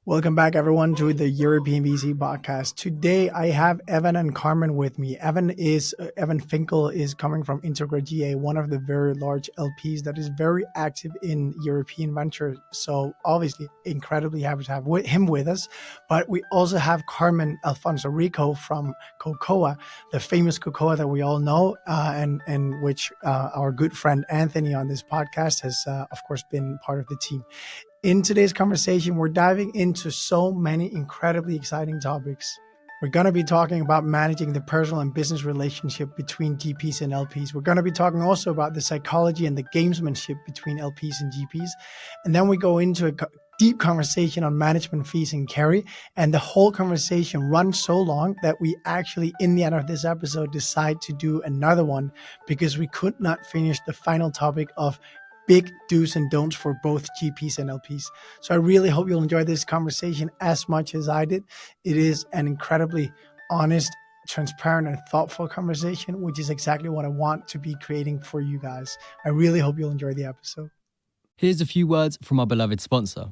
Welcome back, everyone, to the European VC podcast. Today, I have Evan and Carmen with me. Evan Finkel is coming from Integra GA, one of the very large LPs that is very active in European ventures. So obviously, incredibly happy to have him with us. But we also have Carmen Alfonso Rico from Cocoa, the famous Cocoa that we all know, and which our good friend Anthony on this podcast has, of course, been part of the team. In today's conversation, we're diving into so many incredibly exciting topics. We're going to be talking about managing the personal and business relationship between GPs and LPs. We're going to be talking also about the psychology and the gamesmanship between LPs and GPs. And then we go into a deep conversation on management fees and carry. And the whole conversation runs so long that we actually, in the end of this episode, decide to do another one because we could not finish the final topic of big do's and don'ts for both GPs and LPs. So I really hope you'll enjoy this conversation as much as I did. It is an incredibly honest, transparent, and thoughtful conversation, which is exactly what I want to be creating for you guys. I really hope you'll enjoy the episode. Here's a few words from our beloved sponsor.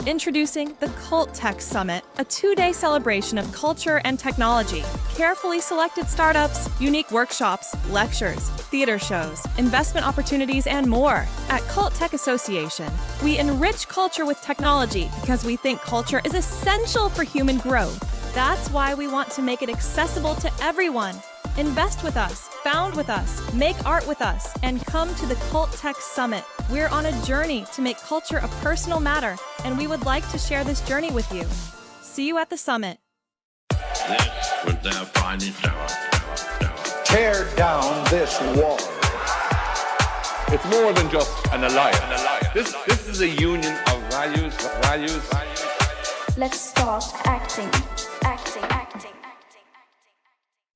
Introducing the Cult Tech Summit, a 2-day celebration of culture and technology. Carefully selected startups, unique workshops, lectures, theater shows, investment opportunities, and more. At Cult Tech Association, we enrich culture with technology because we think culture is essential for human growth. That's why we want to make it accessible to everyone. Invest with us, found with us, make art with us, and come to the Cult Tech Summit. We're on a journey to make culture a personal matter, and we would like to share this journey with you. See you at the summit. This was their finest hour. Tear down this wall. It's more than just an alliance. This is a union of values. Let's start acting.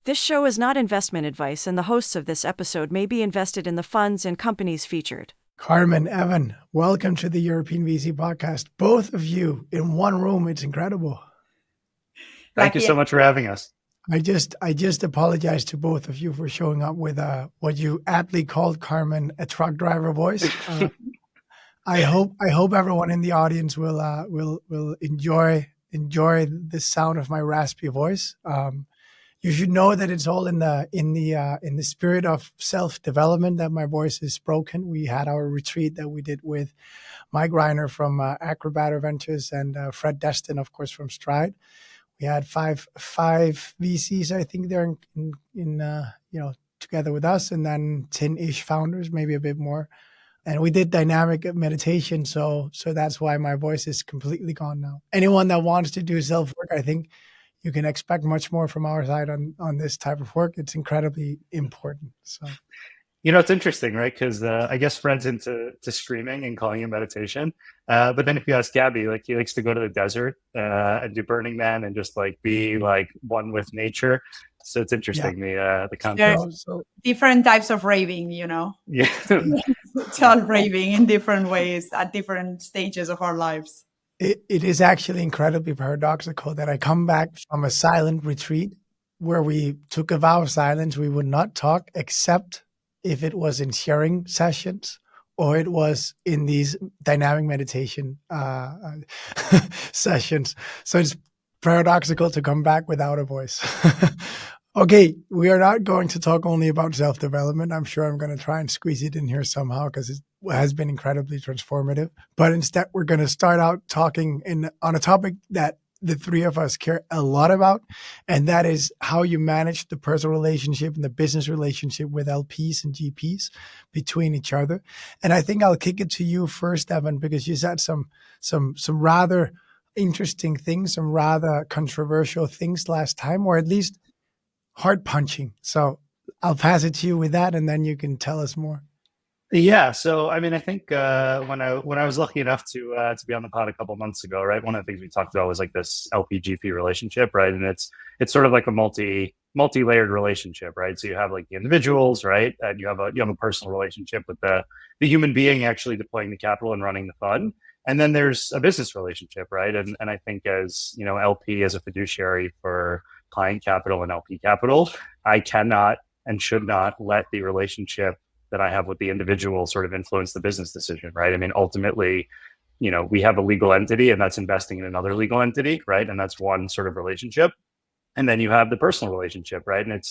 This show is not investment advice, and the hosts of this episode may be invested in the funds and companies featured. Carmen, Evan, welcome to the European VC podcast. Both of you in one room. It's incredible. Thank you so much for having us. I just apologize to both of you for showing up with what you aptly called, Carmen, a truck driver voice. I hope everyone in the audience will enjoy the sound of my raspy voice. You should know that it's all in the spirit of self-development that my voice is broken. We had our retreat that we did with Mike Reiner from Acrobat Ventures and Fred Destin, of course, from Stride. We had five VCs, I think, they're in together with us, and then 10-ish founders, maybe a bit more. And we did dynamic meditation, so that's why my voice is completely gone now. Anyone that wants to do self-work, I think you can expect much more from our side on this type of work. It's incredibly important. So, it's interesting, right? Because I guess Fred's into streaming and calling it meditation. But then if you ask Gabby, he likes to go to the desert and do Burning Man and just be one with nature. So it's interesting, the concept. So different types of raving, Yeah. It's all raving in different ways at different stages of our lives. It is actually incredibly paradoxical that I come back from a silent retreat where we took a vow of silence. We would not talk except if it was in sharing sessions or it was in these dynamic meditation sessions. So it's paradoxical to come back without a voice. Okay, we are not going to talk only about self-development. I'm sure I'm going to try and squeeze it in here somehow because it has been incredibly transformative. But instead, we're going to start out talking on a topic that the three of us care a lot about, and that is how you manage the personal relationship and the business relationship with LPs and GPs between each other. And I think I'll kick it to you first, Evan, because you said some rather interesting things, some rather controversial things last time, or at least heart punching. So I'll pass it to you with that, and then you can tell us more. Yeah. So, I think when I was lucky enough to be on the pod a couple months ago, right, one of the things we talked about was this LPGP relationship, right? And it's sort of like a multi-layered relationship, right? So you have the individuals, right? And you have a personal relationship with the human being actually deploying the capital and running the fund. And then there's a business relationship, right? And I think as, LP as a fiduciary for client capital and LP capital, I cannot and should not let the relationship that I have with the individual sort of influence the business decision, right? Ultimately, we have a legal entity and that's investing in another legal entity, right? And that's one sort of relationship. And then you have the personal relationship, right? And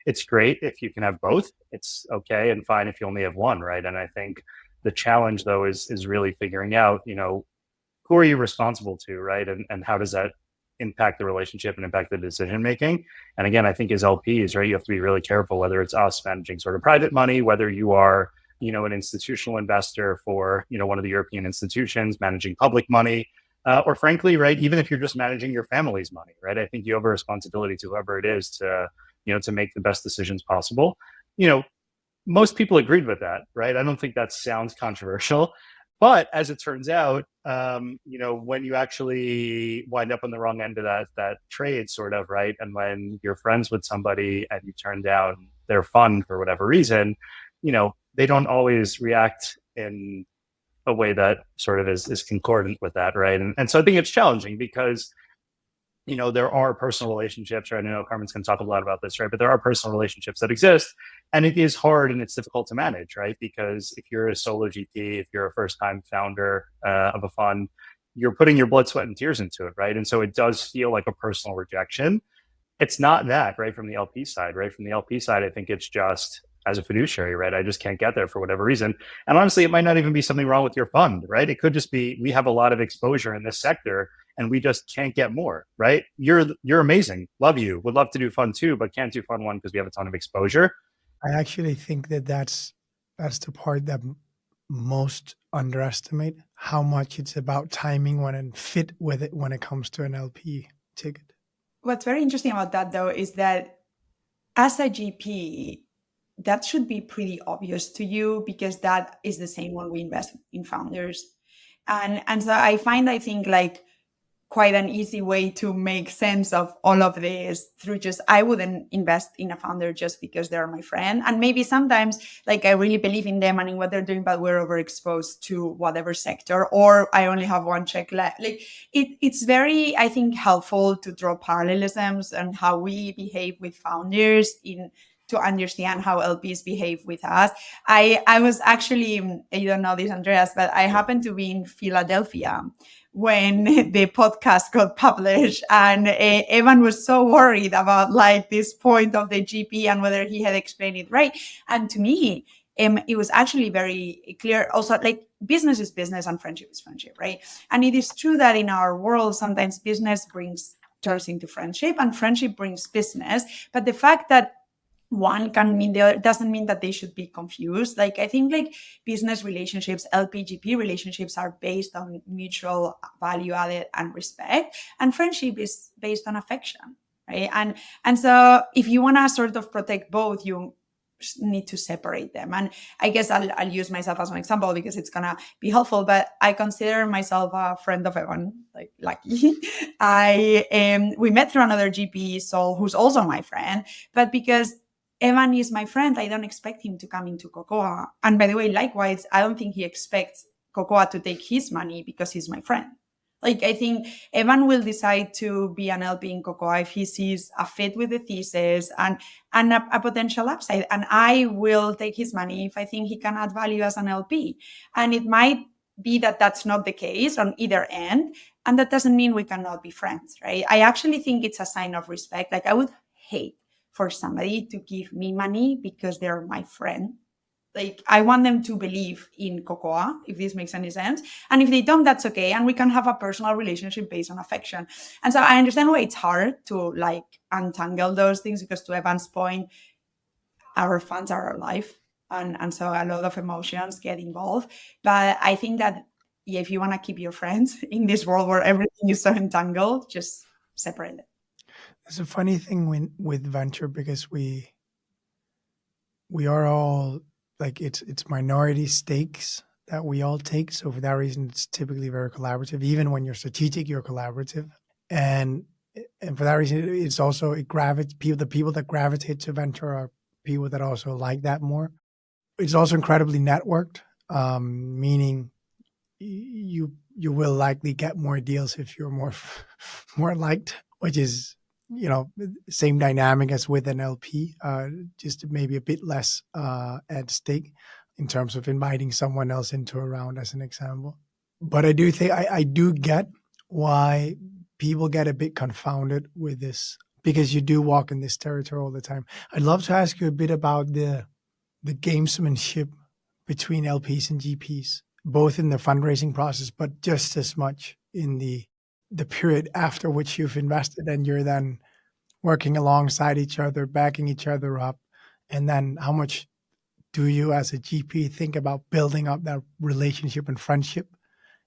it's great if you can have both. It's okay and fine if you only have one, right? And I think the challenge though is really figuring out, who are you responsible to, right? And how does that impact the relationship and impact the decision making? And again, I think as LPs, right, you have to be really careful whether it's us managing sort of private money, whether you are, an institutional investor for, one of the European institutions managing public money, or frankly, right, even if you're just managing your family's money, right? I think you have a responsibility to whoever it is to, to make the best decisions possible. Most people agreed with that, right? I don't think that sounds controversial. But as it turns out, when you actually wind up on the wrong end of that trade, sort of, right, and when you're friends with somebody and you turn down their fund for whatever reason, they don't always react in a way that sort of is concordant with that, right? And so I think it's challenging because there are personal relationships, right? I know Carmen's going to talk a lot about this, right? But there are personal relationships that exist, and it is hard and it's difficult to manage, right? Because if you're a solo GP, if you're a first-time founder of a fund, you're putting your blood, sweat, and tears into it, right? And so it does feel like a personal rejection. It's not that, right? From the LP side, right? From the LP side, I think it's just as a fiduciary, right? I just can't get there for whatever reason. And honestly, it might not even be something wrong with your fund, right? It could just be we have a lot of exposure in this sector and we just can't get more, right? You're amazing. Love you. Would love to do fund 2, but can't do fund 1 because we have a ton of exposure. I actually think that's the part that most underestimate, how much it's about timing and fit with it when it comes to an LP ticket. What's very interesting about that, though, is that as a GP, that should be pretty obvious to you because that is the same when we invest in founders. And so I think like quite an easy way to make sense of all of this through just, I wouldn't invest in a founder just because they're my friend. And maybe sometimes like I really believe in them and in what they're doing, but we're overexposed to whatever sector, or I only have one check left. Like it's very, I think, helpful to draw parallelisms and how we behave with founders to understand how LPs behave with us. I was actually, you don't know this, Andreas, but I happened to be in Philadelphia when the podcast got published, and Evan was so worried about like this point of the GP and whether he had explained it right. And to me, it was actually very clear. Also, like business is business and friendship is friendship, right? And it is true that in our world, sometimes business turns into friendship and friendship brings business. But the fact that one can mean the other doesn't mean that they should be confused. Like I think like business relationships, LPGP relationships are based on mutual value added and respect, and friendship is based on affection, right? And so if you want to sort of protect both, you need to separate them. And I guess I'll use myself as an example because it's gonna be helpful, but I consider myself a friend of Evan, like lucky. We met through another GP, Sol, who's also my friend, but because Evan is my friend, I don't expect him to come into Cocoa. And by the way, likewise, I don't think he expects Cocoa to take his money because he's my friend. Like, I think Evan will decide to be an LP in Cocoa if he sees a fit with the thesis and a potential upside. And I will take his money if I think he can add value as an LP. And it might be that that's not the case on either end. And that doesn't mean we cannot be friends, right? I actually think it's a sign of respect. Like, I would hate for somebody to give me money because they're my friend. Like, I want them to believe in Cocoa, if this makes any sense. And if they don't, that's okay. And we can have a personal relationship based on affection. And so I understand why it's hard to like untangle those things, because to Evan's point, our funds are our life. And so a lot of emotions get involved. But I think that if you want to keep your friends in this world where everything is so entangled, just separate it. It's a funny thing with venture, because we are all like, it's minority stakes that we all take. So for that reason, it's typically very collaborative. Even when you're strategic, you're collaborative, and for that reason, it's also the people that gravitate to venture are people that also like that more. It's also incredibly networked, meaning you will likely get more deals if you're more liked, which is, same dynamic as with an LP, just maybe a bit less at stake in terms of inviting someone else into a round, as an example. But I do think I do get why people get a bit confounded with this, because you do walk in this territory all the time. I'd love to ask you a bit about the gamesmanship between LPs and GPs, both in the fundraising process, but just as much in the period after which you've invested and you're then working alongside each other, backing each other up. And then how much do you as a GP think about building up that relationship and friendship,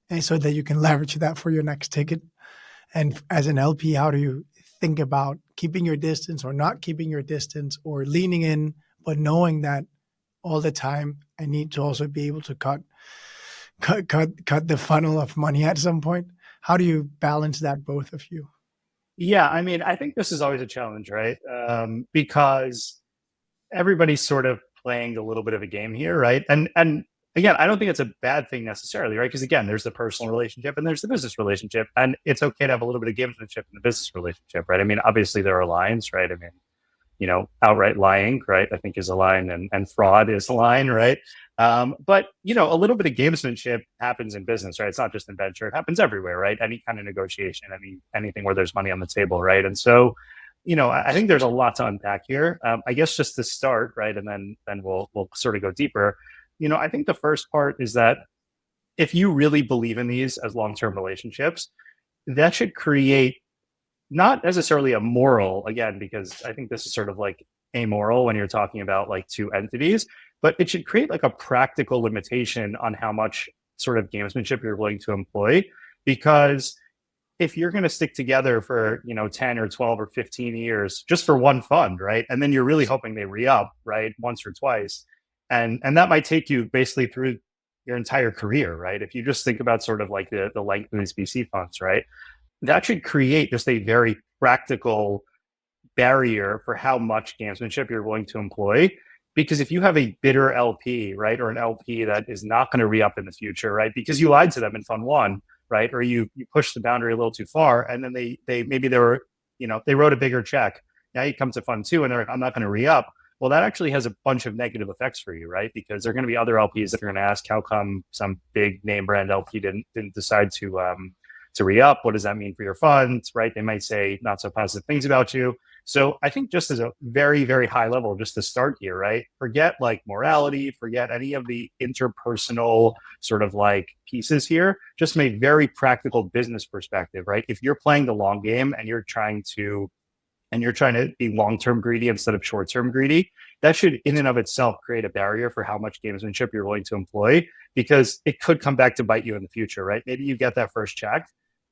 and so that you can leverage that for your next ticket? And as an LP, how do you think about keeping your distance or not keeping your distance, or leaning in, but knowing that all the time I need to also be able to cut the funnel of money at some point? How do you balance that, both of you? Yeah, I mean, I think this is always a challenge, right? Because everybody's sort of playing a little bit of a game here, right? And again, I don't think it's a bad thing necessarily, right? Because again, there's the personal relationship and there's the business relationship, and it's okay to have a little bit of gamesmanship in the business relationship, right? I mean, obviously there are lines, right? I mean, outright lying, right, I think is a line, and fraud is a line, right? But, a little bit of gamesmanship happens in business, right? It's not just in venture, it happens everywhere, right? Any kind of negotiation, I mean, anything where there's money on the table, right? And so, I think there's a lot to unpack here. I guess just to start, right, and then we'll sort of go deeper. I think the first part is that if you really believe in these as long-term relationships, that should create not necessarily a moral, again, because I think this is sort of like amoral when you're talking about like two entities, but it should create like a practical limitation on how much sort of gamesmanship you're willing to employ. Because if you're going to stick together for 10 or 12 or 15 years just for one fund, right, and then you're really hoping they re-up, right, once or twice, and that might take you basically through your entire career, right? If you just think about sort of like the length of these VC funds, right, that should create just a very practical barrier for how much gamesmanship you're willing to employ. Because if you have a bitter LP, right, or an LP that is not going to re-up in the future, right, because you lied to them in fund one, right, or you pushed the boundary a little too far, and then they wrote a bigger check. Now you come to fund two and they're like, I'm not going to re-up. Well, that actually has a bunch of negative effects for you, right? Because there are going to be other LPs that are going to ask, how come some big name brand LP didn't decide to re-up? What does that mean for your funds, right? They might say not so positive things about you. So I think just as a very, very high level, just to start here, right? Forget like morality, forget any of the interpersonal sort of like pieces here, just from a very practical business perspective, right? If you're playing the long game and you're trying to be long-term greedy instead of short-term greedy, that should in and of itself create a barrier for how much gamesmanship you're willing to employ, because it could come back to bite you in the future, right? Maybe you get that first check,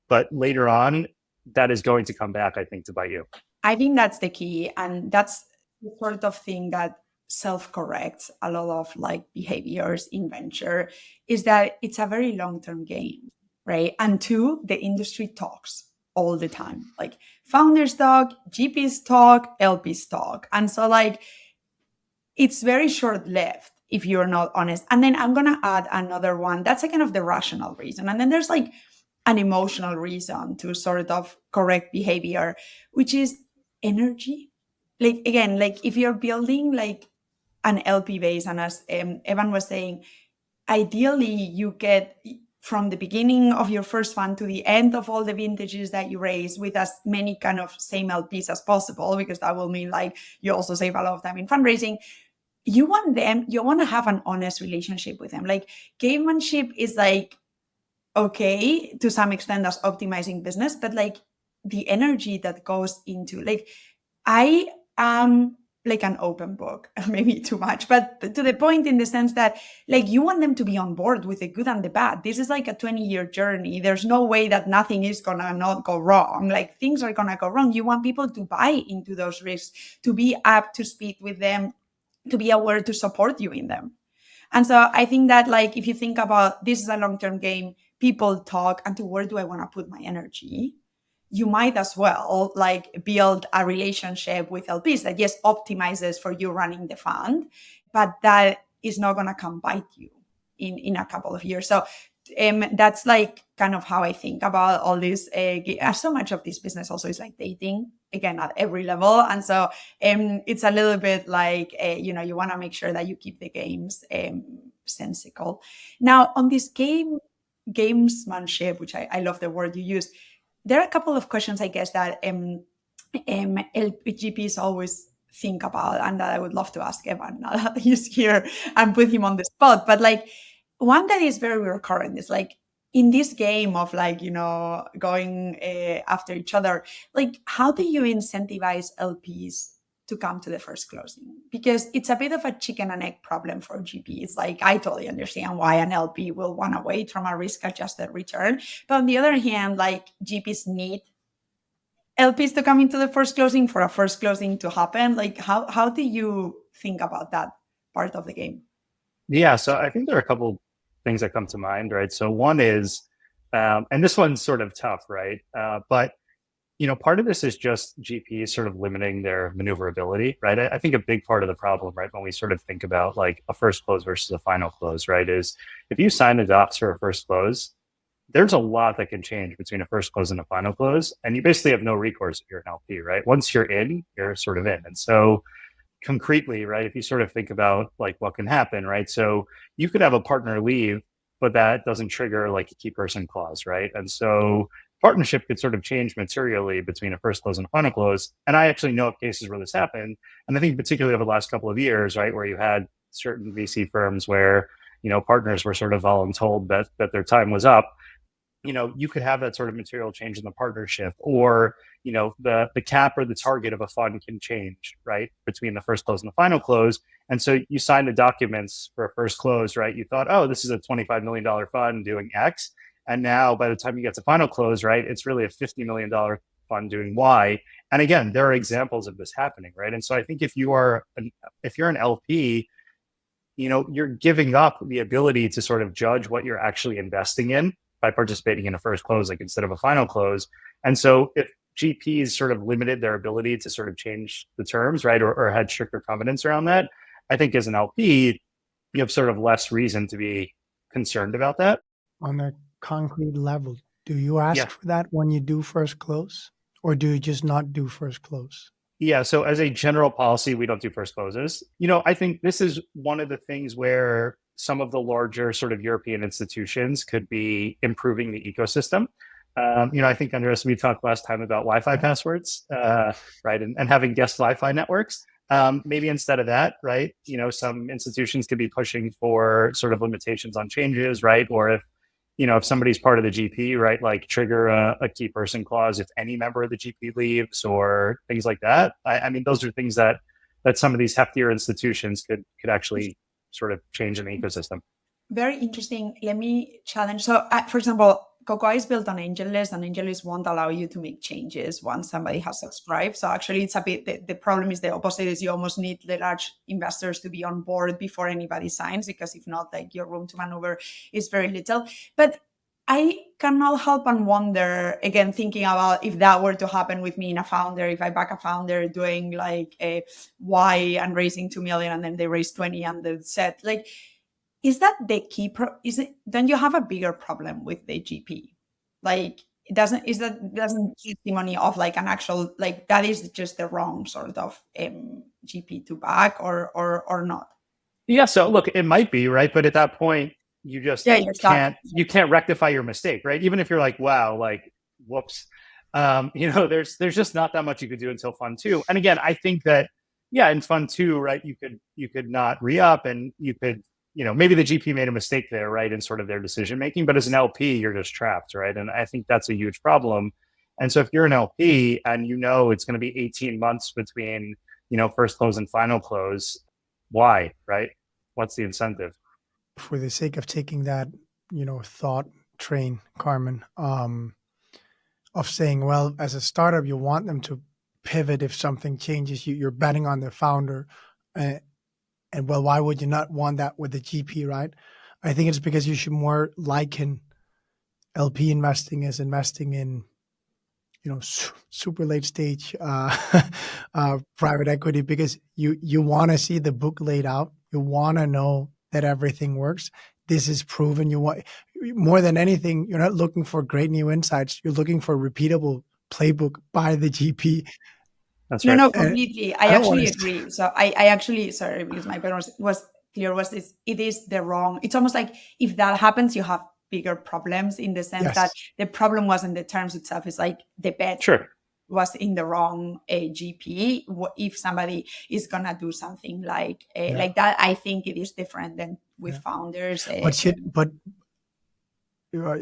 but later on, that is going to come back, I think, to bite you. I think that's the key. And that's the sort of thing that self-corrects a lot of like behaviors in venture, is that it's a very long-term game, right? And two, the industry talks all the time. Like founders talk, GPs talk, LPs talk. And so like, it's very short-lived if you're not honest. And then I'm going to add another one. That's a kind of the rational reason. And then there's like an emotional reason to sort of correct behavior, which is energy. Like, again, like if you're building like an LP base, and as Evan was saying, ideally you get from the beginning of your first fund to the end of all the vintages that you raise with as many kind of same LPs as possible, because that will mean like you also save a lot of time in fundraising. You want to have an honest relationship with them. Like gamemanship is like, okay, to some extent that's optimizing business, but like the energy that goes into, like, I am like an open book, maybe too much, but to the point in the sense that like you want them to be on board with the good and the bad. This is like a 20-year journey. There's no way that nothing is gonna not go wrong. Like things are gonna go wrong. You want people to buy into those risks, to be up to speed with them, to be aware to support you in them. And so I think that like, if you think about this is a long-term game, people talk, and to where do I want to put my energy? You might as well like build a relationship with LPs that yes, optimizes for you running the fund, but that is not going to come bite you in a couple of years. So that's like kind of how I think about all this. So much of this business also is like dating, again, at every level. And so it's a little bit like, you want to make sure that you keep the games sensical. Now on this gamesmanship, which I love the word you use, there are a couple of questions, I guess, that LPGPs always think about, and that I would love to ask Evan now that he's here and put him on the spot. But like, one that is very recurrent is like, in this game of like, going after each other, like, how do you incentivize LPs to come to the first closing? Because it's a bit of a chicken and egg problem for GPs. Like, I totally understand why an LP will want to wait from a risk-adjusted return. But on the other hand, like, GPs need LPs to come into the first closing for a first closing to happen. Like, how do you think about that part of the game? Yeah, so I think there are a couple things that come to mind, right? So one is, and this one's sort of tough, right? But part of this is just GPs sort of limiting their maneuverability, right? I think a big part of the problem, right, when we sort of think about like a first close versus a final close, right, is if you sign the docs for a first close, there's a lot that can change between a first close and a final close, and you basically have no recourse if you're an LP, right? Once you're in, you're sort of in. And so concretely, right, if you sort of think about like what can happen, right? So you could have a partner leave, but that doesn't trigger like a key person clause, right? And so partnership could sort of change materially between a first close and a final close. And I actually know of cases where this happened. And I think particularly over the last couple of years, right, where you had certain VC firms where, partners were sort of voluntold that their time was up. You could have that sort of material change in the partnership, or, the cap or the target of a fund can change, right, between the first close and the final close. And so you sign the documents for a first close, right? You thought, oh, this is a $25 million fund doing X. And now by the time you get to final close, right, it's really a $50 million fund doing Y. And again, there are examples of this happening, right? And so I think if you're an LP, you're giving up the ability to sort of judge what you're actually investing in by participating in a first close, like instead of a final close. And so if GPs sort of limited their ability to sort of change the terms, right, or had stricter covenants around that, I think as an LP, you have sort of less reason to be concerned about that. On a concrete level, do you ask for that when you do first close, or do you just not do first close? Yeah, so as a general policy, we don't do first closes. I think this is one of the things where some of the larger sort of European institutions could be improving the ecosystem. I think, Andreas, we talked last time about Wi-Fi passwords, right, and having guest Wi-Fi networks. Maybe instead of that, right, some institutions could be pushing for sort of limitations on changes, right, or if somebody's part of the GP, right, like trigger a key person clause if any member of the GP leaves or things like that. I mean, those are things that some of these heftier institutions could actually sort of change in the ecosystem. Very interesting. Let me challenge. So, for example, Cocoa is built on AngelList, and AngelList won't allow you to make changes once somebody has subscribed. So actually, it's a bit, the problem is the opposite, is you almost need the large investors to be on board before anybody signs, because if not, like, your room to maneuver is very little. But I cannot help and wonder, again, thinking about if that were to happen with me in a founder, if I back a founder doing like a Y and raising 2 million and then they raise 20 and they set, like, is that the key? Then you have a bigger problem with the GP. Like, it doesn't keep the money of like an actual, like, that is just the wrong sort of GP to back, or not. Yeah. So look, it might be, right, but at that point, you just can't rectify your mistake, right? Even if you're like, wow, like, whoops, there's just not that much you could do until fund 2. And again, I think that, yeah, in fund 2, right, you could not re-up, and you could, maybe the GP made a mistake there, right, in sort of their decision making, but as an LP, you're just trapped, right? And I think that's a huge problem. And so if you're an LP and it's going to be 18 months between, first close and final close, why, right? What's the incentive? For the sake of taking that, thought train, Carmen, of saying, well, as a startup, you want them to pivot if something changes. You're betting on the founder. And well, why would you not want that with the GP, right? I think it's because you should more liken LP investing as investing in, super late stage private equity, because you want to see the book laid out. You want to know that everything works. This is proven. You want, more than anything, you're not looking for great new insights. You're looking for a repeatable playbook by the GP. That's right. No, completely. I actually agree. So I actually, sorry, because my point was clear, was this, it is the wrong, it's almost like if that happens, you have bigger problems in the sense Yes. that the problem wasn't the terms itself. It's like the bet was in the wrong GP. If somebody is gonna do something like that, I think it is different than with founders. But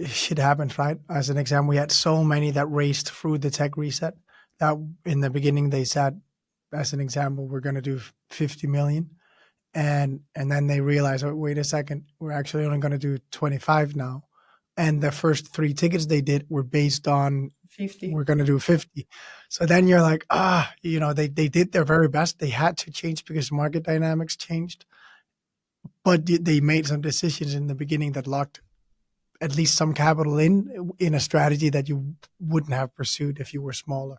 shit happens, right? As an example, we had so many that raced through the tech reset that in the beginning they said, as an example, we're going to do 50 million. And then they realized, oh, wait a second, we're actually only going to do 25 now. And the first 3 tickets they did were based on 50. We're going to do 50. So then you're like, they did their very best. They had to change because market dynamics changed. But they made some decisions in the beginning that locked at least some capital in a strategy that you wouldn't have pursued if you were smaller.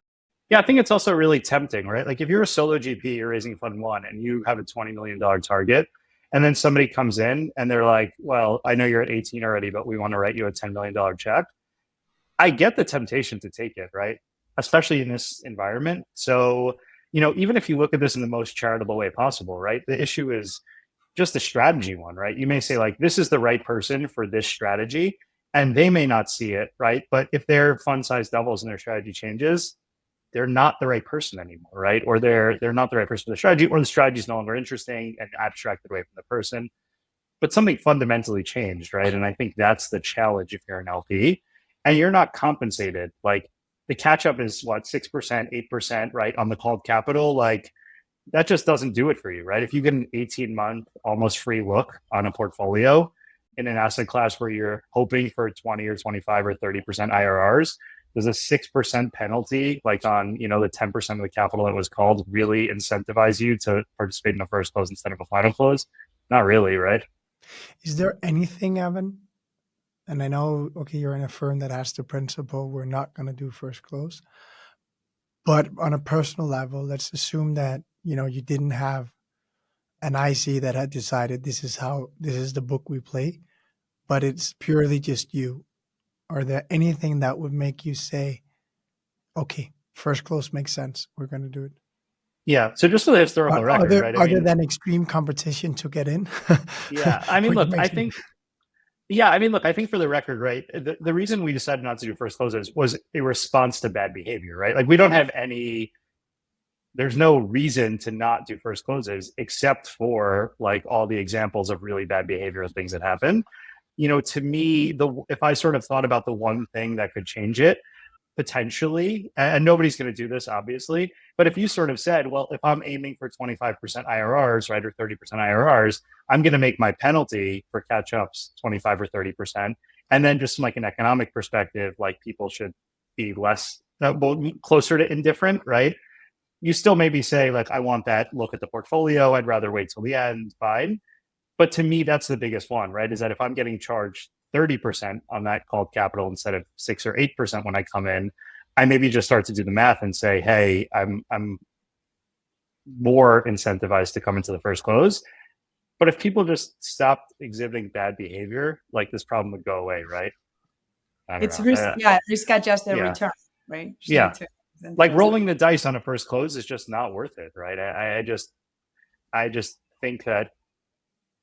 Yeah, I think it's also really tempting, right? Like if you're a solo GP, you're raising fund 1 and you have a $20 million target, and then somebody comes in and they're like, well, I know you're at 18 already, but we want to write you a $10 million check. I get the temptation to take it, right? Especially in this environment. So, even if you look at this in the most charitable way possible, right? The issue is just the strategy one, right? You may say like, this is the right person for this strategy, and they may not see it, right? But if their fund size doubles and their strategy changes, they're not the right person anymore, right? Or they're not the right person for the strategy, or the strategy is no longer interesting and abstracted away from the person. But something fundamentally changed, right? And I think that's the challenge if you're an LP and you're not compensated. Like the catch up is what, 6%, 8%, right? On the called capital, like that just doesn't do it for you, right? If you get an 18-month almost free look on a portfolio in an asset class where you're hoping for 20 or 25 or 30% IRRs, does a 6% penalty, like on, the 10% of the capital that was called, really incentivize you to participate in a first close instead of a final close? Not really, right? Is there anything, Evan? And I know, you're in a firm that has the principle, we're not going to do first close. But on a personal level, let's assume that, you didn't have an IC that had decided this is the book we play, but it's purely just you. Are there anything that would make you say, okay, first close makes sense, we're going to do it? Yeah. So just for the historical record, right? Other than extreme competition to get in? Yeah. I mean, look, I think for the record, right, the reason we decided not to do first closes was a response to bad behavior, right? Like we don't have there's no reason to not do first closes except for like all the examples of really bad behavior and things that happen. To me, if I sort of thought about the one thing that could change it, potentially, and nobody's going to do this, obviously, but if you sort of said, well, if I'm aiming for 25% IRRs, right, or 30% IRRs, I'm going to make my penalty for catch-ups 25 or 30%. And then just from like an economic perspective, like people should be closer to indifferent, right? You still maybe say, like, I want that look at the portfolio. I'd rather wait till the end, fine. But to me, that's the biggest one, right? Is that if I'm getting charged 30% on that called capital instead of 6 or 8% when I come in, I maybe just start to do the math and say, hey, I'm more incentivized to come into the first close. But if people just stopped exhibiting bad behavior, like this problem would go away, right? Risk adjusted return, right? Like rolling the dice on a first close is just not worth it, right? I just think that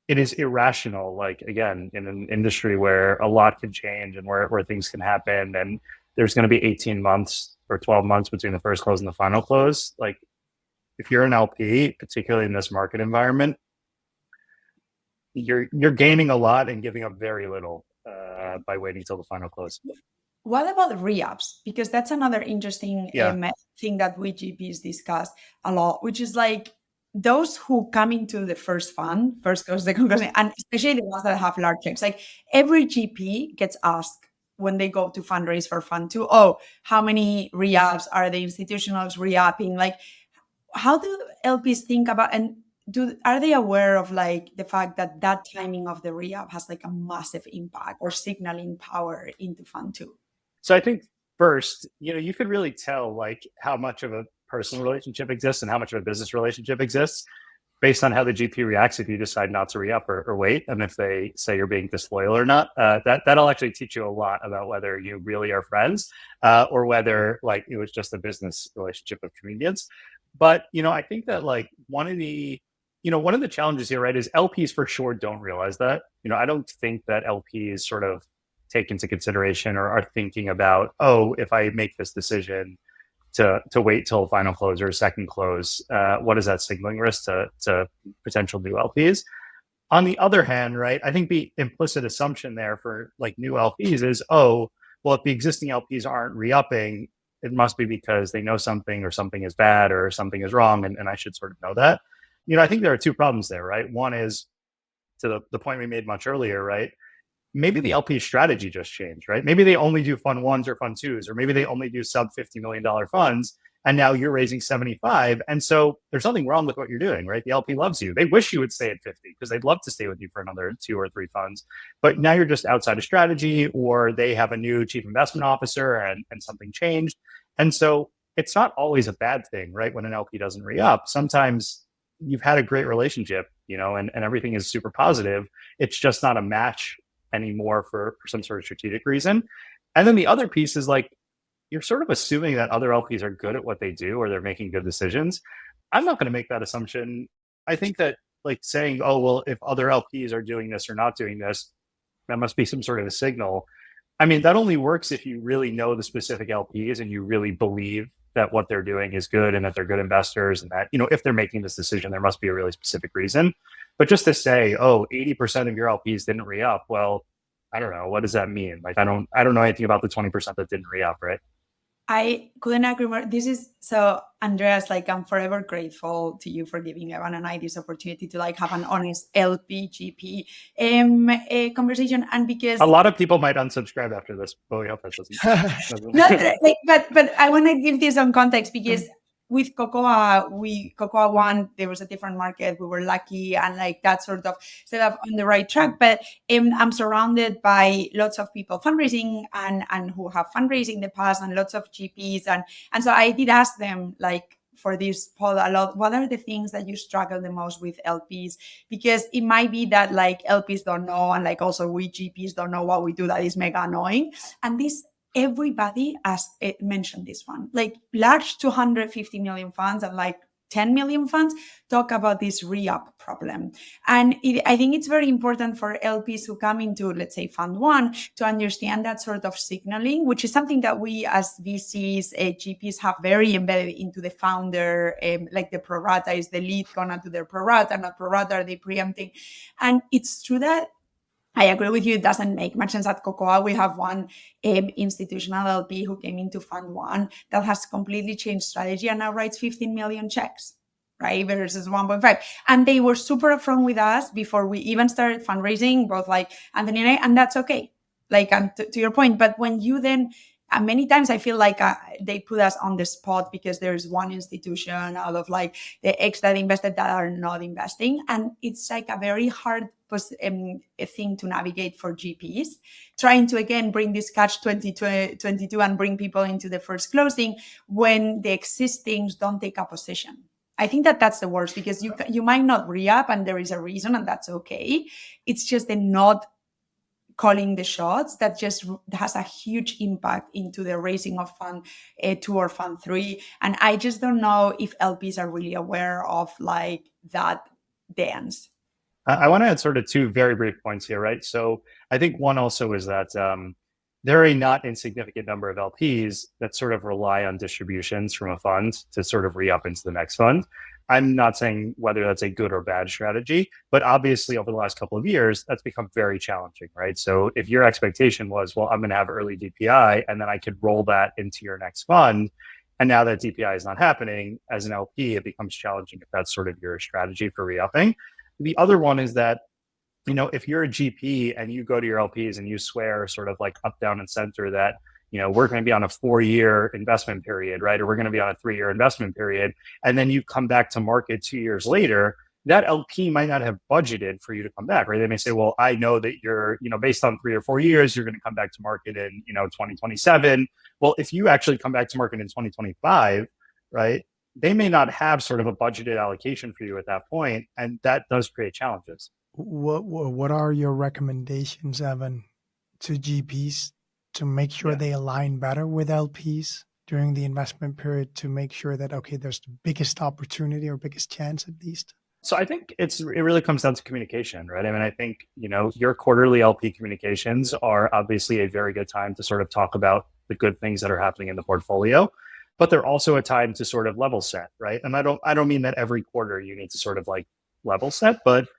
it is irrational, like, again, in an industry where a lot can change and where things can happen, and there's going to be 18 months or 12 months between the first close and the final close. Like, if you're an LP, particularly in this market environment, you're gaining a lot and giving up very little by waiting till the final close. What about re-ups? Because that's another interesting thing that we GPs discuss a lot, which is like, those who come into the first fund, first close, second close, and especially the ones that have large checks, like every GP gets asked when they go to fundraise for fund 2, how many re-ups are the institutionals re-upping? Like, how do LPs think about, and are they aware of like the fact that timing of the re-up has like a massive impact or signaling power into fund 2? So I think first, you could really tell like how much of a personal relationship exists and how much of a business relationship exists based on how the GP reacts if you decide not to re-up or wait, and if they say you're being disloyal or not. That'll actually teach you a lot about whether you really are friends or whether like it was just a business relationship of convenience. But I think that like one of the challenges here, right, is LPs for sure don't realize that. I don't think that LPs sort of take into consideration or are thinking about, oh, if I make this decision to wait till final close or second close, what is that signaling risk to potential new LPs? On the other hand, right, I think the implicit assumption there for like new LPs is, oh, well, if the existing LPs aren't re-upping, it must be because they know something or something is bad or something is wrong, and I should sort of know that. I think there are two problems there, right? One is to the point we made much earlier, right? Maybe the LP strategy just changed, right? Maybe they only do fund ones or fund twos, or maybe they only do sub $50 million funds, and now you're raising 75. And so there's nothing wrong with what you're doing, right? The LP loves you. They wish you would stay at 50 because they'd love to stay with you for another 2 or 3 funds. But now you're just outside of strategy, or they have a new chief investment officer and something changed. And so it's not always a bad thing, right? When an LP doesn't re-up, sometimes you've had a great relationship, and everything is super positive. It's just not a match anymore for some sort of strategic reason. And then the other piece is like, you're sort of assuming that other LPs are good at what they do or they're making good decisions. I'm not going to make that assumption. I think that like saying, oh, well, if other LPs are doing this or not doing this, that must be some sort of a signal. I mean, that only works if you really know the specific LPs and you really believe that what they're doing is good and that they're good investors, and that, if they're making this decision, there must be a really specific reason. But just to say, oh, 80% of your LPs didn't re-up, well, I don't know. What does that mean? Like, I don't know anything about the 20% that didn't re-up, right? I couldn't agree more. This is so, Andreas, like, I'm forever grateful to you for giving Evan and I this opportunity to like have an honest LPGP conversation. And because a lot of people might unsubscribe after this, but we hope that doesn't. but I want to give this some context because with Cocoa 1, there was a different market. We were lucky and like that sort of set up on the right track. But I'm surrounded by lots of people fundraising and who have fundraising in the past, and lots of GPs. And so I did ask them, like, for this poll a lot, what are the things that you struggle the most with LPs? Because it might be that like LPs don't know, and like also we GPs don't know what we do that is mega annoying. And everybody has mentioned this one, like large 250 million funds and like 10 million funds talk about this re-up problem. And I think it's very important for LPs who come into, let's say, Fund 1 to understand that sort of signaling, which is something that we as VCs, GPs have very embedded into the founder, like the pro rata is the lead gonna do their pro rata, not pro rata are they preempting. And it's true that I agree with you. It doesn't make much sense. At Cocoa, we have one institutional LP who came into Fund 1 that has completely changed strategy and now writes 15 million checks, right? Versus 1.5. And they were super upfront with us before we even started fundraising, both like Anthony and I, and that's okay. Like, and to your point, but when you then, many times I feel like they put us on the spot because there's one institution out of like the X that invested that are not investing. And it's like a very hard thing to navigate for GPs, trying to, again, bring this catch 22 and bring people into the first closing when the existings don't take a position. I think that that's the worst, because you might not re-up and there is a reason, and that's okay. It's just the not calling the shots that just has a huge impact into the raising of Fund 2 or Fund 3. And I just don't know if LPs are really aware of like that dance. I want to add sort of 2 very brief points here, right? So I think one also is that there are a not insignificant number of LPs that sort of rely on distributions from a fund to sort of re-up into the next fund. I'm not saying whether that's a good or bad strategy, but obviously over the last couple of years, that's become very challenging, right? So if your expectation was, well, I'm going to have early DPI and then I could roll that into your next fund, and now that DPI is not happening, as an LP, it becomes challenging if that's sort of your strategy for re-upping. The other one is that, if you're a GP and you go to your LPs and you swear sort of like up, down, and center that, we're going to be on a 4-year investment period, right? Or we're going to be on a 3-year investment period. And then you come back to market 2 years later, that LP might not have budgeted for you to come back, right? They may say, well, I know that you're, based on 3 or 4 years, you're going to come back to market in, 2027. Well, if you actually come back to market in 2025, right, they may not have sort of a budgeted allocation for you at that point. And that does create challenges. What are your recommendations, Evan, to GPs to make sure they align better with LPs during the investment period, to make sure that, okay, there's the biggest opportunity or biggest chance at least? So I think it really comes down to communication, right? I mean, I think, your quarterly LP communications are obviously a very good time to sort of talk about the good things that are happening in the portfolio, but they're also a time to sort of level set, right? And I don't mean that every quarter you need to sort of like level set, but,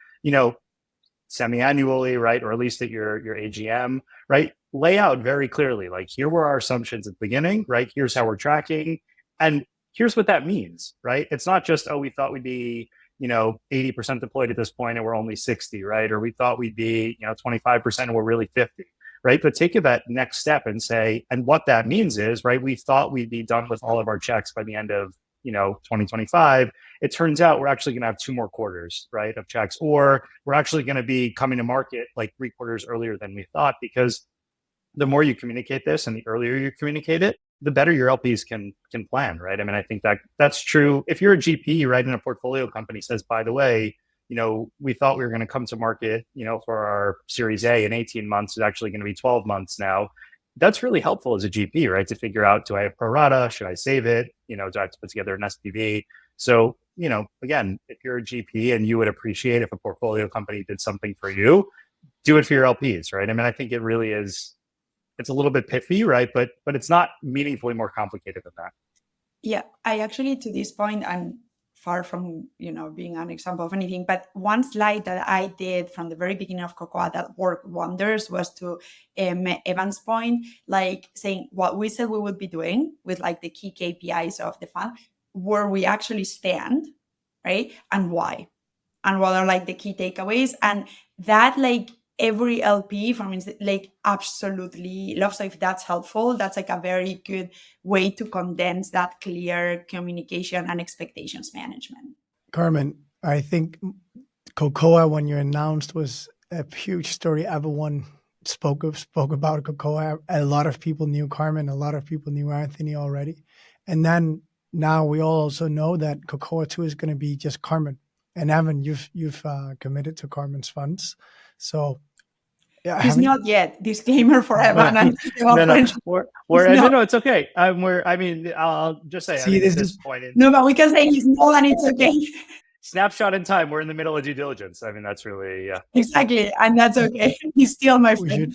semi-annually, right? Or at least at your AGM, right? Lay out very clearly, like, here were our assumptions at the beginning, right? Here's how we're tracking. And here's what that means, right? It's not just, oh, we thought we'd be, 80% deployed at this point and we're only 60, right? Or we thought we'd be, 25% and we're really 50, right? But take that next step and say, and what that means is, right, we thought we'd be done with all of our checks by the end of, 2025. It turns out we're actually going to have 2 more quarters, right, of checks, or we're actually going to be coming to market like 3 quarters earlier than we thought, because the more you communicate this and the earlier you communicate it, the better your LPs can plan, right? I mean, I think that's true. If you're a GP, right, and a portfolio company says, by the way, we thought we were going to come to market, for our Series A in 18 months, it's actually going to be 12 months now. That's really helpful as a GP, right? To figure out, do I have pro rata? Should I save it? Do I have to put together an SPV? So, again, if you're a GP and you would appreciate if a portfolio company did something for you, do it for your LPs, right? I mean, I think it really is, it's a little bit pithy, right? But it's not meaningfully more complicated than that. Yeah, I actually, to this point, I'm far from, being an example of anything, but one slide that I did from the very beginning of Cocoa that worked wonders was to Evan's point, like saying what we said we would be doing with like the key KPIs of the fund, where we actually stand, right? And why, and what are like the key takeaways, and that like every LP from like absolutely loves. So if that's helpful, that's like a very good way to condense that clear communication and expectations management. Carmen, I think Cocoa, when you announced, was a huge story. Everyone spoke about Cocoa. A lot of people knew Carmen. A lot of people knew Anthony already. And then now we all also know that Cocoa 2 is going to be just Carmen. And Evan, you've committed to Carmen's funds. So yeah, he's not yet. Disclaimer for Evan. No, it's okay. I'll just say, at this point. No, but we can say he's not, and it's okay. Snapshot in time. We're in the middle of due diligence. I mean, that's really exactly, and that's okay. He's still my friend.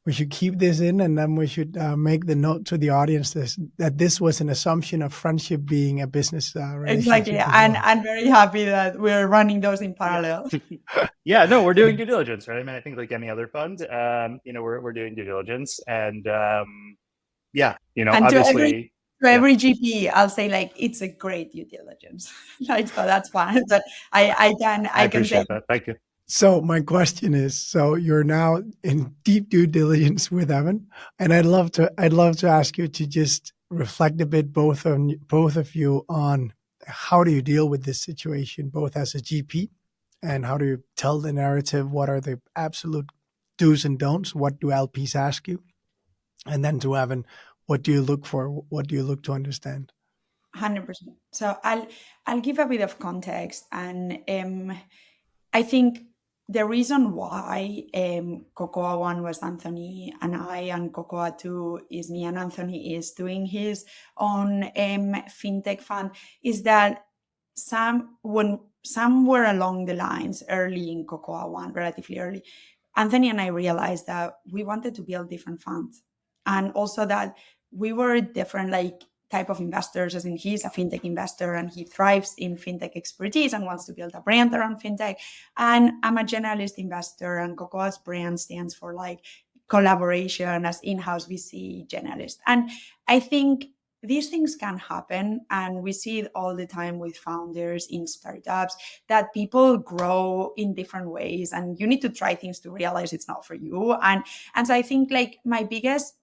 We should keep this in, and then we should make the note to the audience that this was an assumption of friendship being a business relationship. Exactly, and I'm very happy that we're running those in parallel. Yeah, no, we're doing due diligence, right? I mean, I think like any other fund, we're doing due diligence, and and obviously. To every GP, I'll say like it's a great due diligence. Like, so that's fine. But I can appreciate that. Thank you. So my question is, so you're now in deep due diligence with Evan, and I'd love to ask you to just reflect a bit, both of you, on how do you deal with this situation, both as a GP, and how do you tell the narrative? What are the absolute do's and don'ts? What do LPs ask you? And then to Evan, what do you look for? What do you look to understand? 100%. So I'll give a bit of context, and I think the reason why Cocoa 1 was Anthony and I, and Cocoa 2 is me and Anthony is doing his own fintech fund, is that somewhere along the lines early in Cocoa 1, relatively early, Anthony and I realized that we wanted to build different funds, and also that we were different type of investors, as in he's a fintech investor and he thrives in fintech expertise and wants to build a brand around fintech. And I'm a generalist investor, and Cocoa's brand stands for collaboration as in-house VC generalist. And I think these things can happen, and we see it all the time with founders in startups, that people grow in different ways and you need to try things to realize it's not for you. And so I think my biggest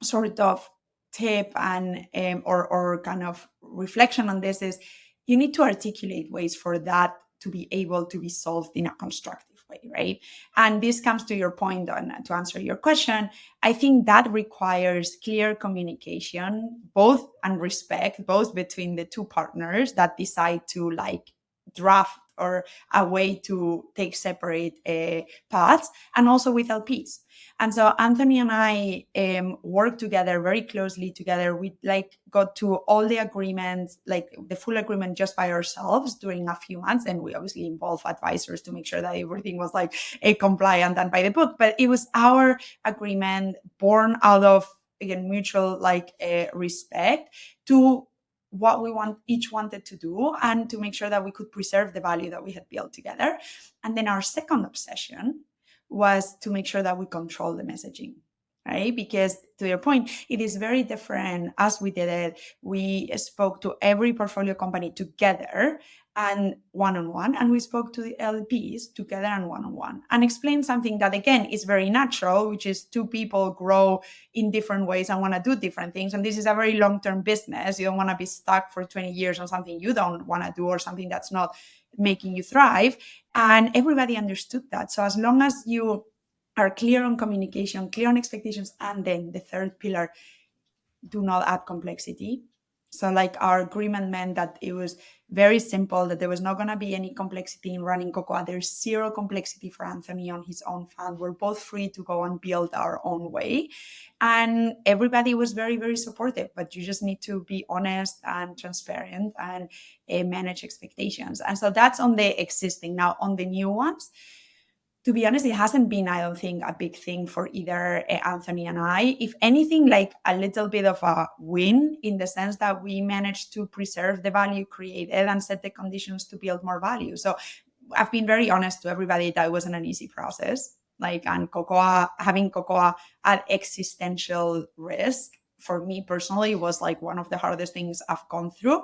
sort of tip and or kind of reflection on this is you need to articulate ways for that to be able to be solved in a constructive way, right? And this comes to your point to answer your question. I think that requires clear communication, and respect, both between the two partners that decide to draft or a way to take separate paths, and also with LPs. And so Anthony and I worked together very closely together. We got to all the agreements, like the full agreement just by ourselves during a few months. And we obviously involved advisors to make sure that everything was compliant and by the book. But it was our agreement born out of, again, mutual respect to what we each wanted to do, and to make sure that we could preserve the value that we had built together. And then our second obsession was to make sure that we control the messaging, right? Because to your point, it is very different. As we did it, we spoke to every portfolio company together and one-on-one, and we spoke to the LPs together and one-on-one, and explained something that, again, is very natural, which is two people grow in different ways and want to do different things. And this is a very long-term business. You don't want to be stuck for 20 years on something you don't want to do, or something that's not making you thrive. And everybody understood that. So as long as you are clear on communication, clear on expectations, and then the third pillar, do not add complexity. So our agreement meant that it was very simple, that there was not going to be any complexity in running Cocoa. There's zero complexity for Anthony on his own fund. We're both free to go and build our own way. And everybody was very, very supportive, but you just need to be honest and transparent and manage expectations. And so that's on the existing. Now, on the new ones, to be honest, it hasn't been, I don't think, a big thing for either Anthony and I. If anything, a little bit of a win, in the sense that we managed to preserve the value created and set the conditions to build more value. So I've been very honest to everybody that it wasn't an easy process. And having Cocoa at existential risk, for me personally, was one of the hardest things I've gone through.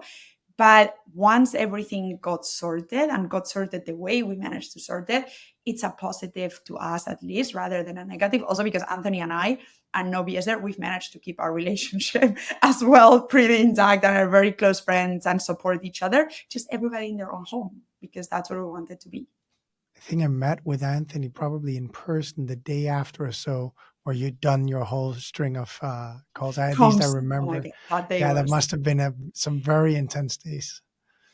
But once everything got sorted, and got sorted the way we managed to sort it, it's a positive to us, at least, rather than a negative. Also because Anthony and I, and no BS there, we've managed to keep our relationship as well pretty intact, and are very close friends and support each other, just everybody in their own home, because that's what we wanted to be. I think I met with Anthony probably in person the day after or so, where you'd done your whole string of calls. At least I remember. That must have been some very intense days.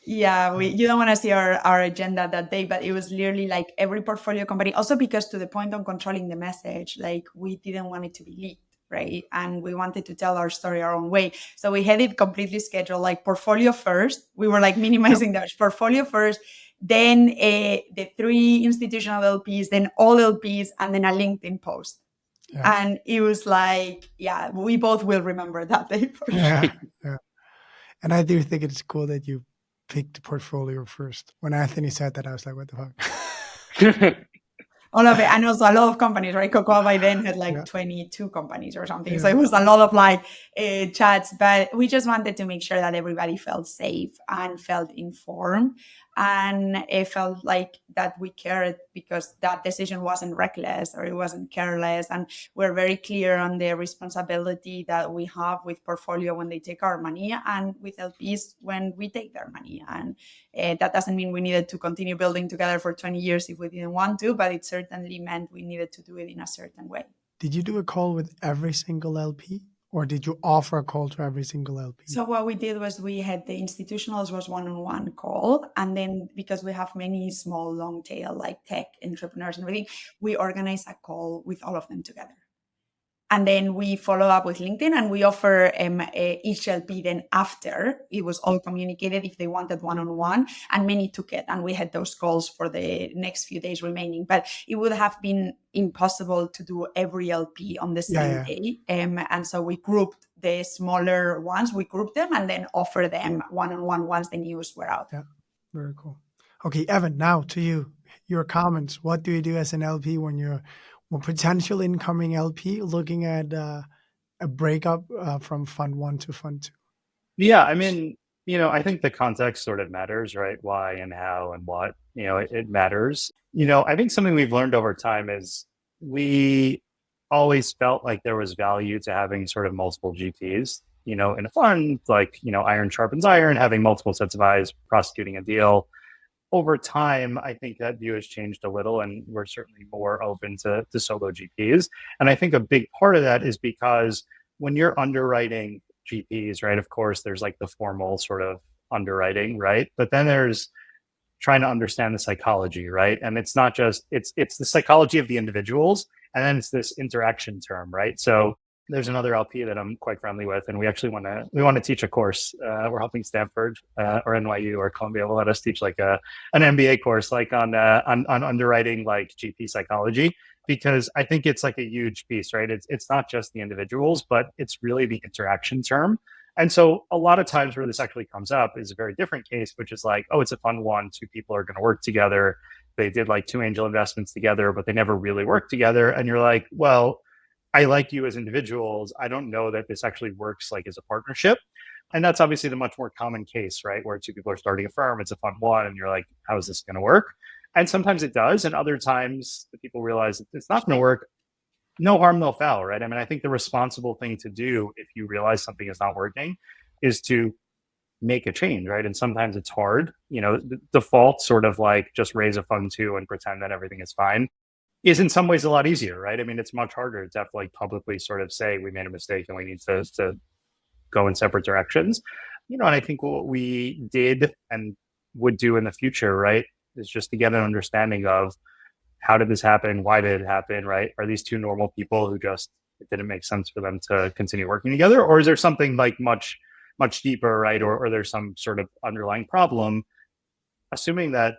Yeah, you don't want to see our agenda that day, but it was literally every portfolio company. Also because, to the point on controlling the message, we didn't want it to be leaked, right? And we wanted to tell our story our own way. So we had it completely scheduled, portfolio first. We were minimizing that portfolio first, then the 3 institutional LPs, then all LPs, and then a LinkedIn post. Yeah. And it was we both will remember that day for sure. Yeah. And I do think it's cool that you picked portfolio first. When Anthony said that, I was like, what the fuck? All of it. And also a lot of companies, right? Cocoa by then had 22 companies or something. Yeah. So it was a lot of chats, but we just wanted to make sure that everybody felt safe and felt informed. And it felt that we cared, because that decision wasn't reckless or it wasn't careless. And we're very clear on the responsibility that we have with portfolio when they take our money, and with LPs when we take their money. And that doesn't mean we needed to continue building together for 20 years if we didn't want to, but it certainly meant we needed to do it in a certain way. Did you do a call with every single LP? Or did you offer a call to every single LP? So what we did was, we had the institutionals was one-on-one call. And then, because we have many small, long tail, tech entrepreneurs and everything, we organized a call with all of them together. And then we follow up with LinkedIn, and we offer each LP then, after it was all communicated, if they wanted one-on-one, and many took it. And we had those calls for the next few days remaining. But it would have been impossible to do every LP on the same day. And so we grouped the smaller ones, we grouped them, and then offer them one-on-one once the news were out. Yeah, very cool. Okay, Evan, now to you. Your comments. What do you do as an LP when you're potential incoming LP looking at a breakup from Fund 1 to Fund 2? Yeah, I mean, I think the context sort of matters, right? Why and how and what, it matters. I think something we've learned over time is we always felt like there was value to having sort of multiple GPs, in a fund, iron sharpens iron, having multiple sets of eyes prosecuting a deal. Over time, I think that view has changed a little, and we're certainly more open to solo GPs. And I think a big part of that is because when you're underwriting GPs, right, of course, there's the formal sort of underwriting, right? But then there's trying to understand the psychology, right? And it's not just, it's the psychology of the individuals, and then it's this interaction term, right? So there's another LP that I'm quite friendly with, and we actually want to teach a course. We're helping Stanford or NYU or Columbia will let us teach like an MBA course, like on underwriting, like GP psychology, because I think it's like a huge piece, right? It's not just the individuals, but it's really the interaction term. And so a lot of times where this actually comes up is a very different case, which is like, oh, it's a fund one, two people are going to work together. They did like 2 angel investments together, but they never really worked together. And you're like, well, I like you as individuals. I don't know that this actually works like as a partnership. And that's obviously the much more common case, right? Where 2 people are starting a firm, it's a fund one, and you're like, how is this going to work? And sometimes it does. And other times the people realize that it's not going to work. No harm, no foul, right? I mean, I think the responsible thing to do if you realize something is not working is to make a change, right? And sometimes it's hard. The default sort of like just raise a fund two and pretend that everything is fine is in some ways a lot easier, right? I mean, it's much harder to have to like publicly sort of say we made a mistake and we need to go in separate directions. And I think what we did and would do in the future, right, is just to get an understanding of how did this happen? Why did it happen? Right? Are these 2 normal people who just, it didn't make sense for them to continue working together? Or is there something like much, much deeper, right? Or there's some sort of underlying problem? Assuming that,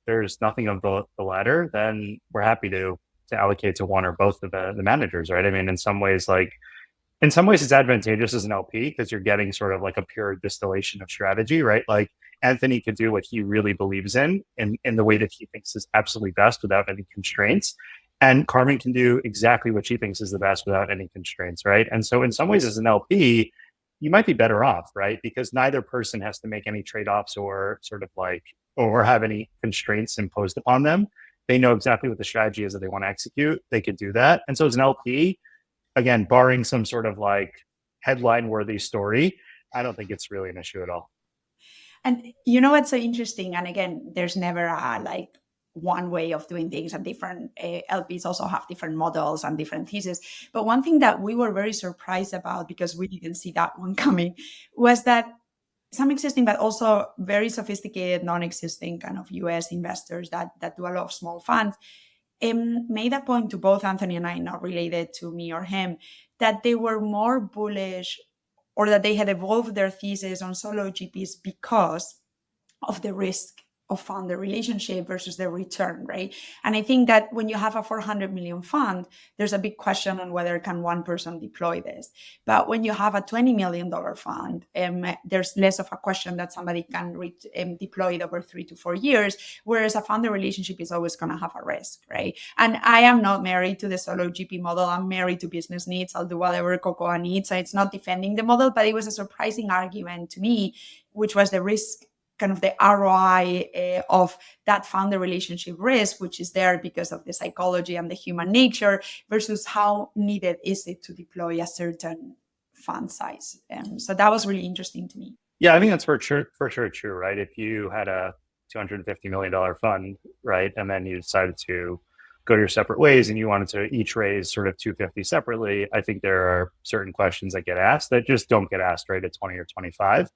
there's nothing of the latter, then we're happy to allocate to one or both of the managers, right? I mean, in some ways it's advantageous as an LP because you're getting sort of like a pure distillation of strategy, right? Like Anthony could do what he really believes in the way that he thinks is absolutely best without any constraints. And Carmen can do exactly what she thinks is the best without any constraints, right? And so in some ways as an LP, you might be better off, right? Because neither person has to make any trade-offs or sort of like, or have any constraints imposed upon them. They know exactly what the strategy is that they want to execute. They could do that. And so as an LP, again, barring some sort of like headline-worthy story, I don't think it's really an issue at all. And what's so interesting? And again, there's never a like one way of doing things, and different LPs also have different models and different theses. But one thing that we were very surprised about, because we didn't see that one coming, was that some existing but also very sophisticated non-existing kind of US investors that do a lot of small funds made a point to both Anthony and I, not related to me or him, that they were more bullish, or that they had evolved their thesis on solo GPs because of the risk of founder relationship versus the return, right? And I think that when you have a 400 million fund, there's a big question on whether can one person deploy this. But when you have a $20 million fund, there's less of a question that somebody can deploy it over 3 to 4 years, whereas a founder relationship is always going to have a risk, right? And I am not married to the solo GP model. I'm married to business needs. I'll do whatever Cocoa needs. So it's not defending the model, but it was a surprising argument to me, which was the risk, kind of the ROI of that founder relationship risk, which is there because of the psychology and the human nature, versus how needed is it to deploy a certain fund size. So that was really interesting to me. Yeah, I think that's for sure true, right? If you had a $250 million fund, right, and then you decided to go your separate ways and you wanted to each raise sort of 250 separately, I think there are certain questions that get asked that just don't get asked, right, at 20 or 25.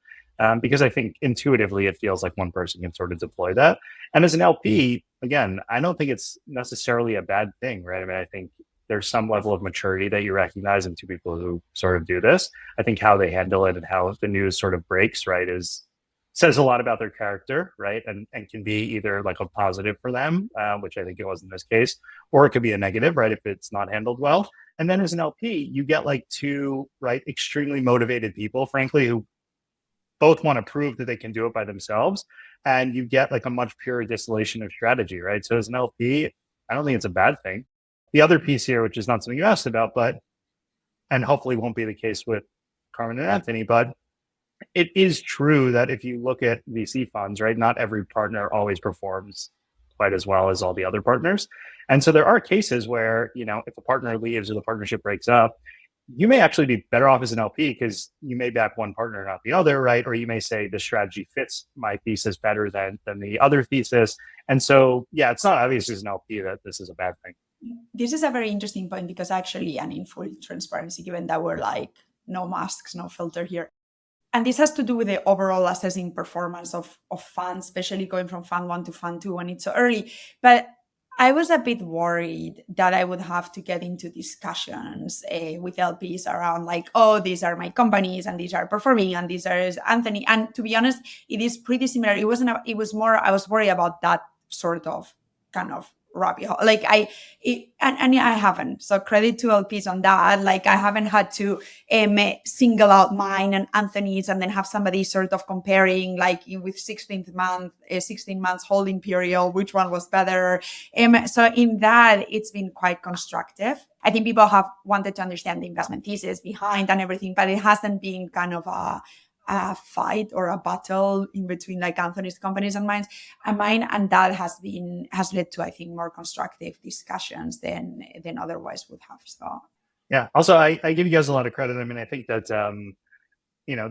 Because I think intuitively it feels like one person can sort of deploy that. And as an LP, again, I don't think it's necessarily a bad thing, right? I mean, I think there's some level of maturity that you recognize in 2 people who sort of do this. I think how they handle it and how the news sort of breaks, right, says a lot about their character, right? And can be either like a positive for them, which I think it was in this case, or it could be a negative, right, if it's not handled well. And then as an LP, you get like 2, right, extremely motivated people, frankly, who both want to prove that they can do it by themselves, and you get like a much purer distillation of strategy, right? So as an LP, I don't think it's a bad thing. The other piece here, which is not something you asked about, and hopefully won't be the case with Carmen and Anthony, but it is true that if you look at VC funds, right, not every partner always performs quite as well as all the other partners. And so there are cases where, if a partner leaves or the partnership breaks up, you may actually be better off as an LP because you may back one partner, not the other, right? Or you may say this strategy fits my thesis better than the other thesis. And so, yeah, it's not obvious as an LP that this is a bad thing. This is a very interesting point because actually, and in full transparency, given that we're like no masks, no filter here, and this has to do with the overall assessing performance of funds, especially going from fund 1 to fund 2 when it's so early. But I was a bit worried that I would have to get into discussions with LPs around like, oh, these are my companies and these are performing and these are Anthony. And to be honest, it is pretty similar. It was more, I was worried about that sort of kind of rabbit hole. Like I haven't. So credit to LPs on that. Like I haven't had to single out mine and Anthony's and then have somebody sort of comparing like with 16 months holding period, which one was better. So in that, it's been quite constructive. I think people have wanted to understand the investment thesis behind and everything, but it hasn't been kind of a fight or a battle in between like Anthony's companies and mine, and that has led to, I think, more constructive discussions than otherwise would have. So yeah. Also, I give you guys a lot of credit. I mean, I think that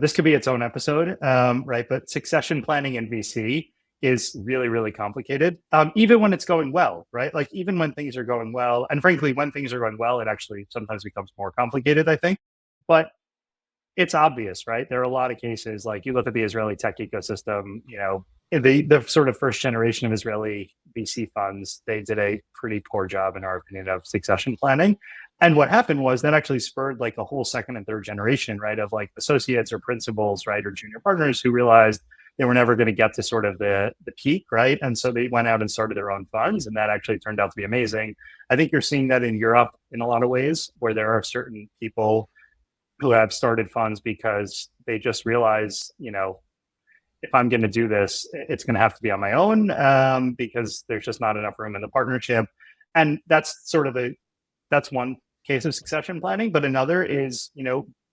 this could be its own episode, right? But succession planning in VC is really, really complicated. Even when it's going well, right? Like even when things are going well, and frankly, when things are going well, it actually sometimes becomes more complicated, I think. But it's obvious, right? There are a lot of cases, like you look at the Israeli tech ecosystem, the sort of first generation of Israeli VC funds, they did a pretty poor job, in our opinion, of succession planning. And what happened was that actually spurred like a whole second and third generation, right, of like associates or principals, right, or junior partners who realized they were never going to get to sort of the peak, right? And so they went out and started their own funds, and that actually turned out to be amazing. I think you're seeing that in Europe in a lot of ways, where there are certain people who have started funds because they just realize, if I'm going to do this, it's going to have to be on my own because there's just not enough room in the partnership. And that's that's one case of succession planning. But another is,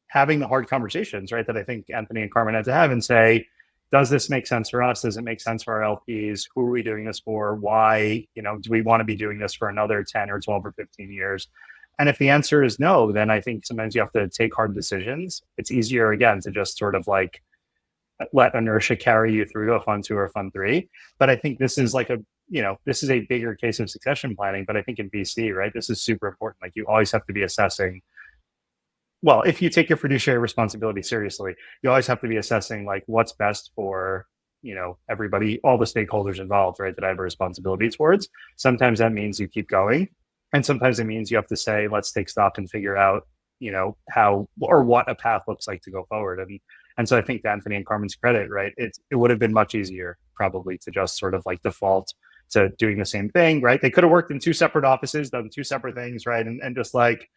having the hard conversations, right, that I think Anthony and Carmen had to have and say, does this make sense for us? Does it make sense for our LPs? Who are we doing this for? Why? Do we want to be doing this for another 10 or 12 or 15 years? And if the answer is no, then I think sometimes you have to take hard decisions. It's easier, again, to just sort of like let inertia carry you through a fund 2 or fund 3. But I think this is like this is a bigger case of succession planning. But I think in VC, right, this is super important. Like you always have to be assessing. Well, if you take your fiduciary responsibility seriously, you always have to be assessing like what's best for, everybody, all the stakeholders involved, right, that I have a responsibility towards. Sometimes that means you keep going. And sometimes it means you have to say, let's take stock and figure out, how or what a path looks like to go forward. And so I think to Anthony and Carmen's credit, right, it would have been much easier probably to just sort of like default to doing the same thing, right? They could have worked in 2 separate offices, done 2 separate things, right? And just like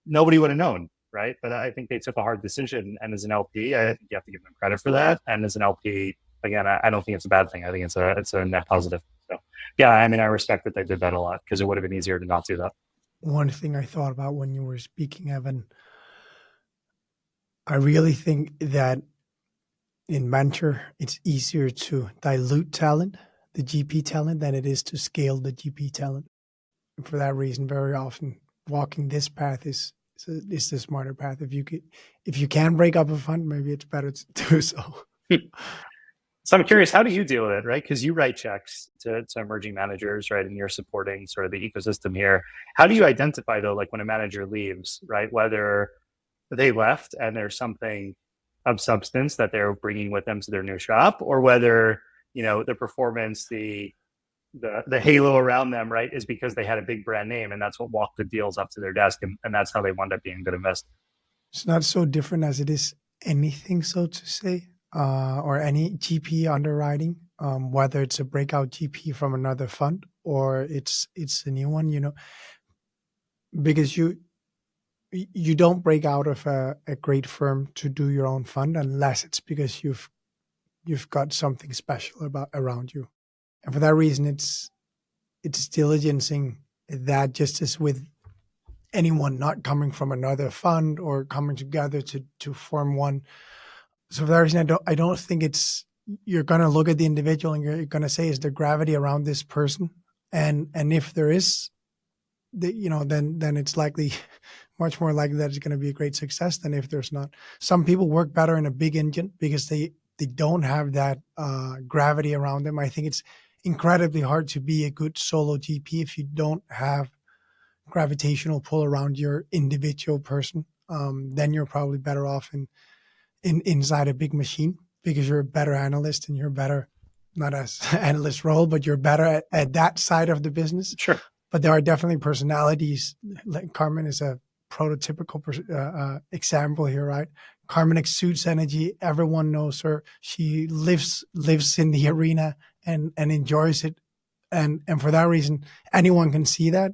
nobody would have known, right? But I think they took a hard decision. And as an LP, I think you have to give them credit for that. And as an LP, again, I don't think it's a bad thing. I think it's a net positive. So yeah, I mean, I respect that they did that a lot because it would have been easier to not do that. One thing I thought about when you were speaking, Evan, I really think that in venture, it's easier to dilute talent, the GP talent, than it is to scale the GP talent. And for that reason, very often walking this path is the smarter path. If you can break up a fund, maybe it's better to do so. So I'm curious, how do you deal with it, right? Because you write checks to emerging managers, right? And you're supporting sort of the ecosystem here. How do you identify, though, like when a manager leaves, right? Whether they left and there's something of substance that they're bringing with them to their new shop, or whether, the performance, the halo around them, right, is because they had a big brand name and that's what walked the deals up to their desk. And that's how they wound up being a good investor. It's not so different as it is anything, so to say. Or any GP underwriting, whether it's a breakout GP from another fund or it's a new one, because you don't break out of a great firm to do your own fund unless it's because you've got something special around you, and for that reason, it's diligencing that, just as with anyone not coming from another fund or coming together to form one. So for that reason, I don't think you're going to look at the individual and you're going to say, is there gravity around this person? And if there is, then it's likely, much more likely that it's going to be a great success than if there's not. Some people work better in a big engine because they don't have that gravity around them. I think it's incredibly hard to be a good solo GP if you don't have gravitational pull around your individual person. Then you're probably better off in inside a big machine because you're a better analyst and you're better, not as analyst role, but you're better at that side of the business. Sure. But there are definitely personalities. Like Carmen is a prototypical example here, right? Carmen exudes energy. Everyone knows her. She lives in the arena and enjoys it. And for that reason, anyone can see that.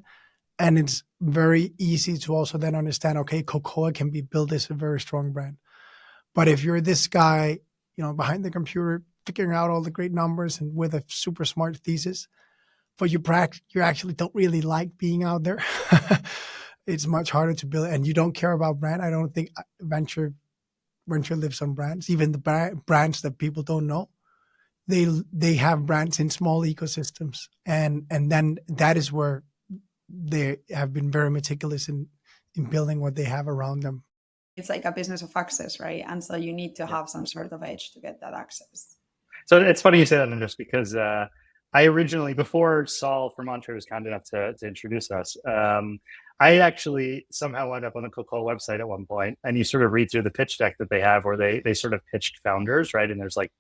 And it's very easy to also then understand, okay, Cocoa can be built as a very strong brand. But if you're this guy, behind the computer, figuring out all the great numbers and with a super smart thesis, but you actually don't really like being out there, it's much harder to build. And you don't care about brand. I don't think venture lives on brands. Even the brands that people don't know, they have brands in small ecosystems, and then that is where they have been very meticulous in building what they have around them. It's like a business of access, right? And so you need to have some sort of edge to get that access. So it's funny you say that, Andreas, because I originally, before Saul from Monterey was kind enough to introduce us, I actually somehow wound up on the Cocoa website at one point, and you sort of read through the pitch deck that they have, where they sort of pitched founders, right? And there's like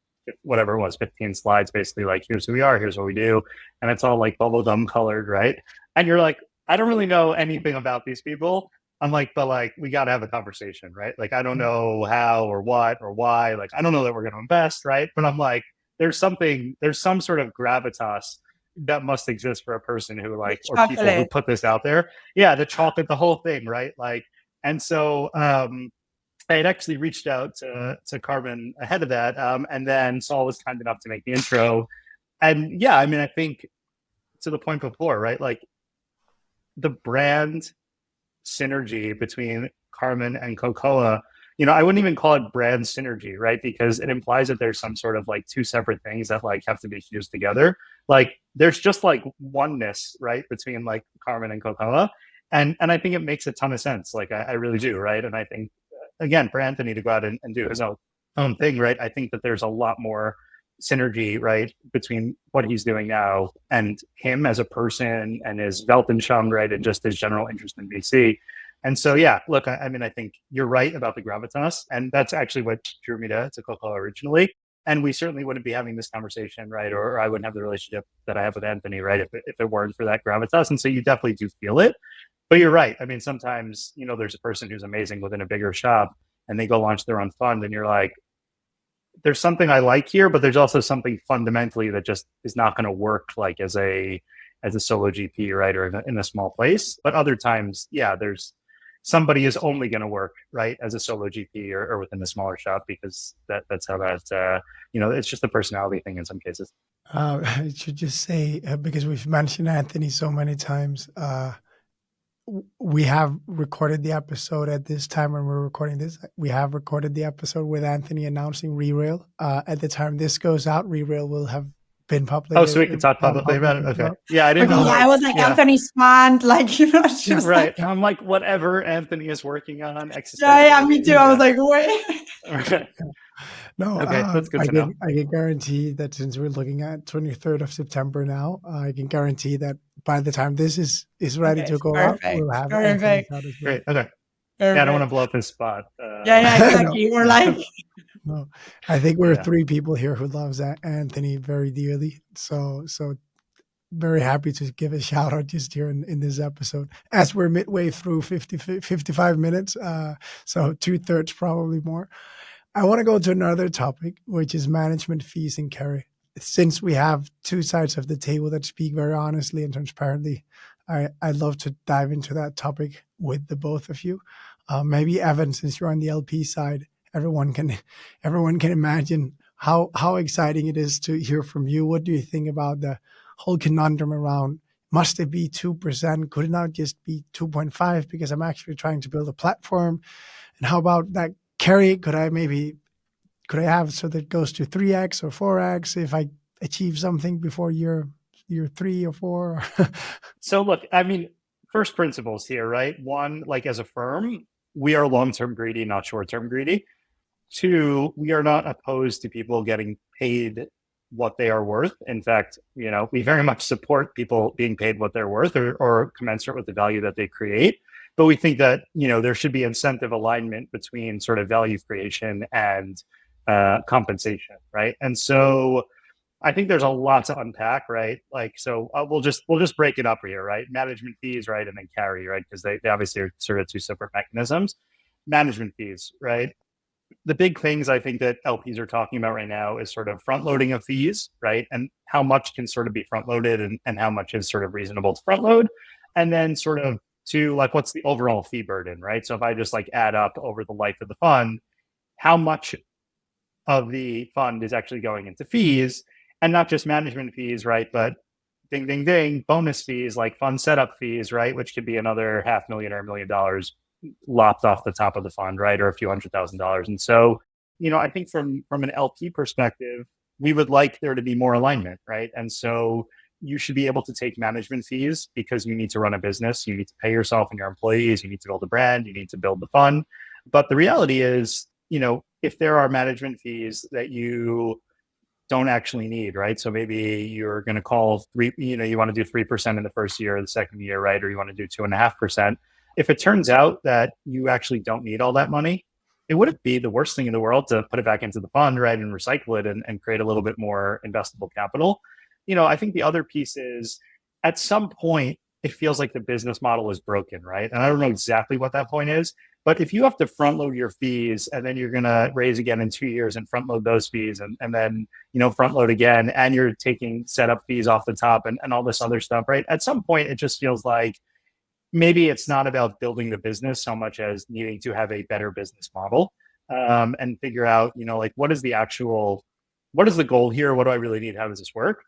whatever it was, 15 slides, basically like, here's who we are, here's what we do. And it's all like bubblegum colored, right? And you're like, I don't really know anything about these people. I'm like, but like, we got to have a conversation, right? Like, I don't know how or what or why. Like, I don't know that we're going to invest, right? But I'm like, there's some sort of gravitas that must exist for a person who like, or people who put this out there. Yeah, the chocolate, the whole thing, right? Like, and so I had actually reached out to Carmen ahead of that. And then Saul was kind enough to make the intro. And yeah, I mean, I think to the point before, right? Like the brand synergy between Carmen and Cocoa, I wouldn't even call it brand synergy, right? Because it implies that there's some sort of like two separate things that like have to be fused together. Like there's just like oneness, right? Between like Carmen and Cocoa. And I think it makes a ton of sense. Like I really do, right? And I think, again, for Anthony to go out and do his own thing, right? I think that there's a lot more synergy, right, between what he's doing now and him as a person and his Weltanschauung, right, and just his general interest in VC. And so, yeah, look, I mean, I think you're right about the gravitas, and that's actually what drew me to Cocoa originally. And we certainly wouldn't be having this conversation, right, or I wouldn't have the relationship that I have with Anthony, right, if it weren't for that gravitas. And so you definitely do feel it. But you're right. I mean, sometimes, there's a person who's amazing within a bigger shop and they go launch their own fund and you're like, there's something I like here, but there's also something fundamentally that just is not going to work like as a solo GP, right? Or in a small place. But other times, yeah, there's somebody is only going to work, right, as a solo GP or within a smaller shop, because that's how that, it's just a personality thing in some cases. I should just say, because we've mentioned Anthony so many times, we have recorded the episode at this time when we're recording this. We have recorded the episode with Anthony announcing Rerail. At the time this goes out, Rerail will have been public. Oh, so we can talk publicly about it? Okay. Yeah, I didn't know. Yeah, I was like, Anthony's fun. Like, it's just right. like, I'm like, whatever Anthony is working on. Yeah, me too. I was like, wait. Okay. No, okay, that's good to know. I can guarantee that since we're looking at 23rd of September now, I can guarantee that by the time this is ready to go out, we'll have perfect. Out as well. Great. Okay. Perfect. Yeah, I don't want to blow up his spot. Yeah, exactly. We're like, no, I think we're three people here who loves Anthony very dearly. So very happy to give a shout out just here in this episode as we're midway through 55 minutes. So 2/3 probably more. I want to go to another topic, which is management fees and carry. Since we have two sides of the table that speak very honestly and transparently, I'd love to dive into that topic with the both of you. Maybe Evan, since you're on the LP side, everyone can imagine how exciting it is to hear from you. What do you think about the whole conundrum around, must it be 2%? Could it not just be 2.5 because I'm actually trying to build a platform? And how about that carry? Could I have so that it goes to 3x or 4x if I achieve something before year 3 or 4? So look, I mean, first principles here, right? One, like as a firm, we are long-term greedy, not short-term greedy. Two, we are not opposed to people getting paid what they are worth. In fact, we very much support people being paid what they're worth or commensurate with the value that they create. But we think that, there should be incentive alignment between sort of value creation and compensation, right? And so I think there's a lot to unpack, right? Like, so we'll just break it up here, right? Management fees, right, and then carry, right? Because they obviously are sort of two separate mechanisms. Management fees, right? The big things I think that LPs are talking about right now is sort of front loading of fees, right? And how much can sort of be front loaded and how much is sort of reasonable to front load. And then sort of to like, what's the overall fee burden, right? So if I just like add up over the life of the fund, how much of the fund is actually going into fees, and not just management fees, right? But ding, ding, ding, bonus fees like fund setup fees, right? Which could be another $500,000 or $1 million lopped off the top of the fund, right? Or a few $100,000. And so, I think from an LP perspective, we would like there to be more alignment, right? And so you should be able to take management fees because you need to run a business, you need to pay yourself and your employees, you need to build a brand, you need to build the fund. But the reality is, if there are management fees that you don't actually need, right? So maybe you're going to call you want to do 3% in the first year or the second year, right? Or you want to do 2.5%. If it turns out that you actually don't need all that money, it wouldn't be the worst thing in the world to put it back into the fund, right? And recycle it and create a little bit more investable capital. I think the other piece is at some point, it feels like the business model is broken, right? And I don't know exactly what that point is, but if you have to front load your fees and then you're going to raise again in 2 years and front load those fees and then, front load again, and you're taking setup fees off the top and all this other stuff, right? At some point, it just feels like maybe it's not about building the business so much as needing to have a better business model and figure out, like, what is the goal here? What do I really need? How does this work?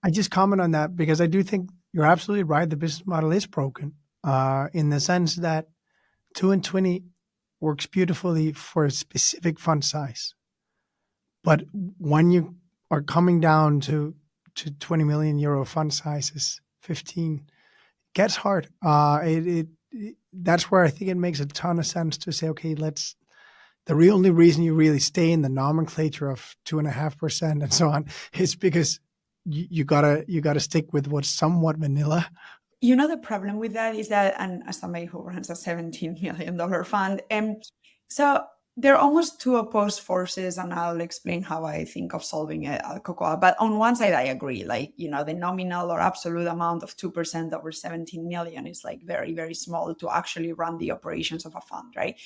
I just comment on that because I do think you're absolutely right. The business model is broken in the sense that 2 and 20 works beautifully for a specific fund size. But when you are coming down to 20 million euro fund sizes, 15, gets hard. That's where I think it makes a ton of sense to say, okay, the only reason you really stay in the nomenclature of 2.5% and so on is because you gotta stick with what's somewhat vanilla. The problem with that is that, and as somebody who runs a $17 million fund, so there are almost two opposed forces, and I'll explain how I think of solving it at Cocoa. But on one side, I agree, the nominal or absolute amount of 2% over 17 million is like very, very small to actually run the operations of a fund, right?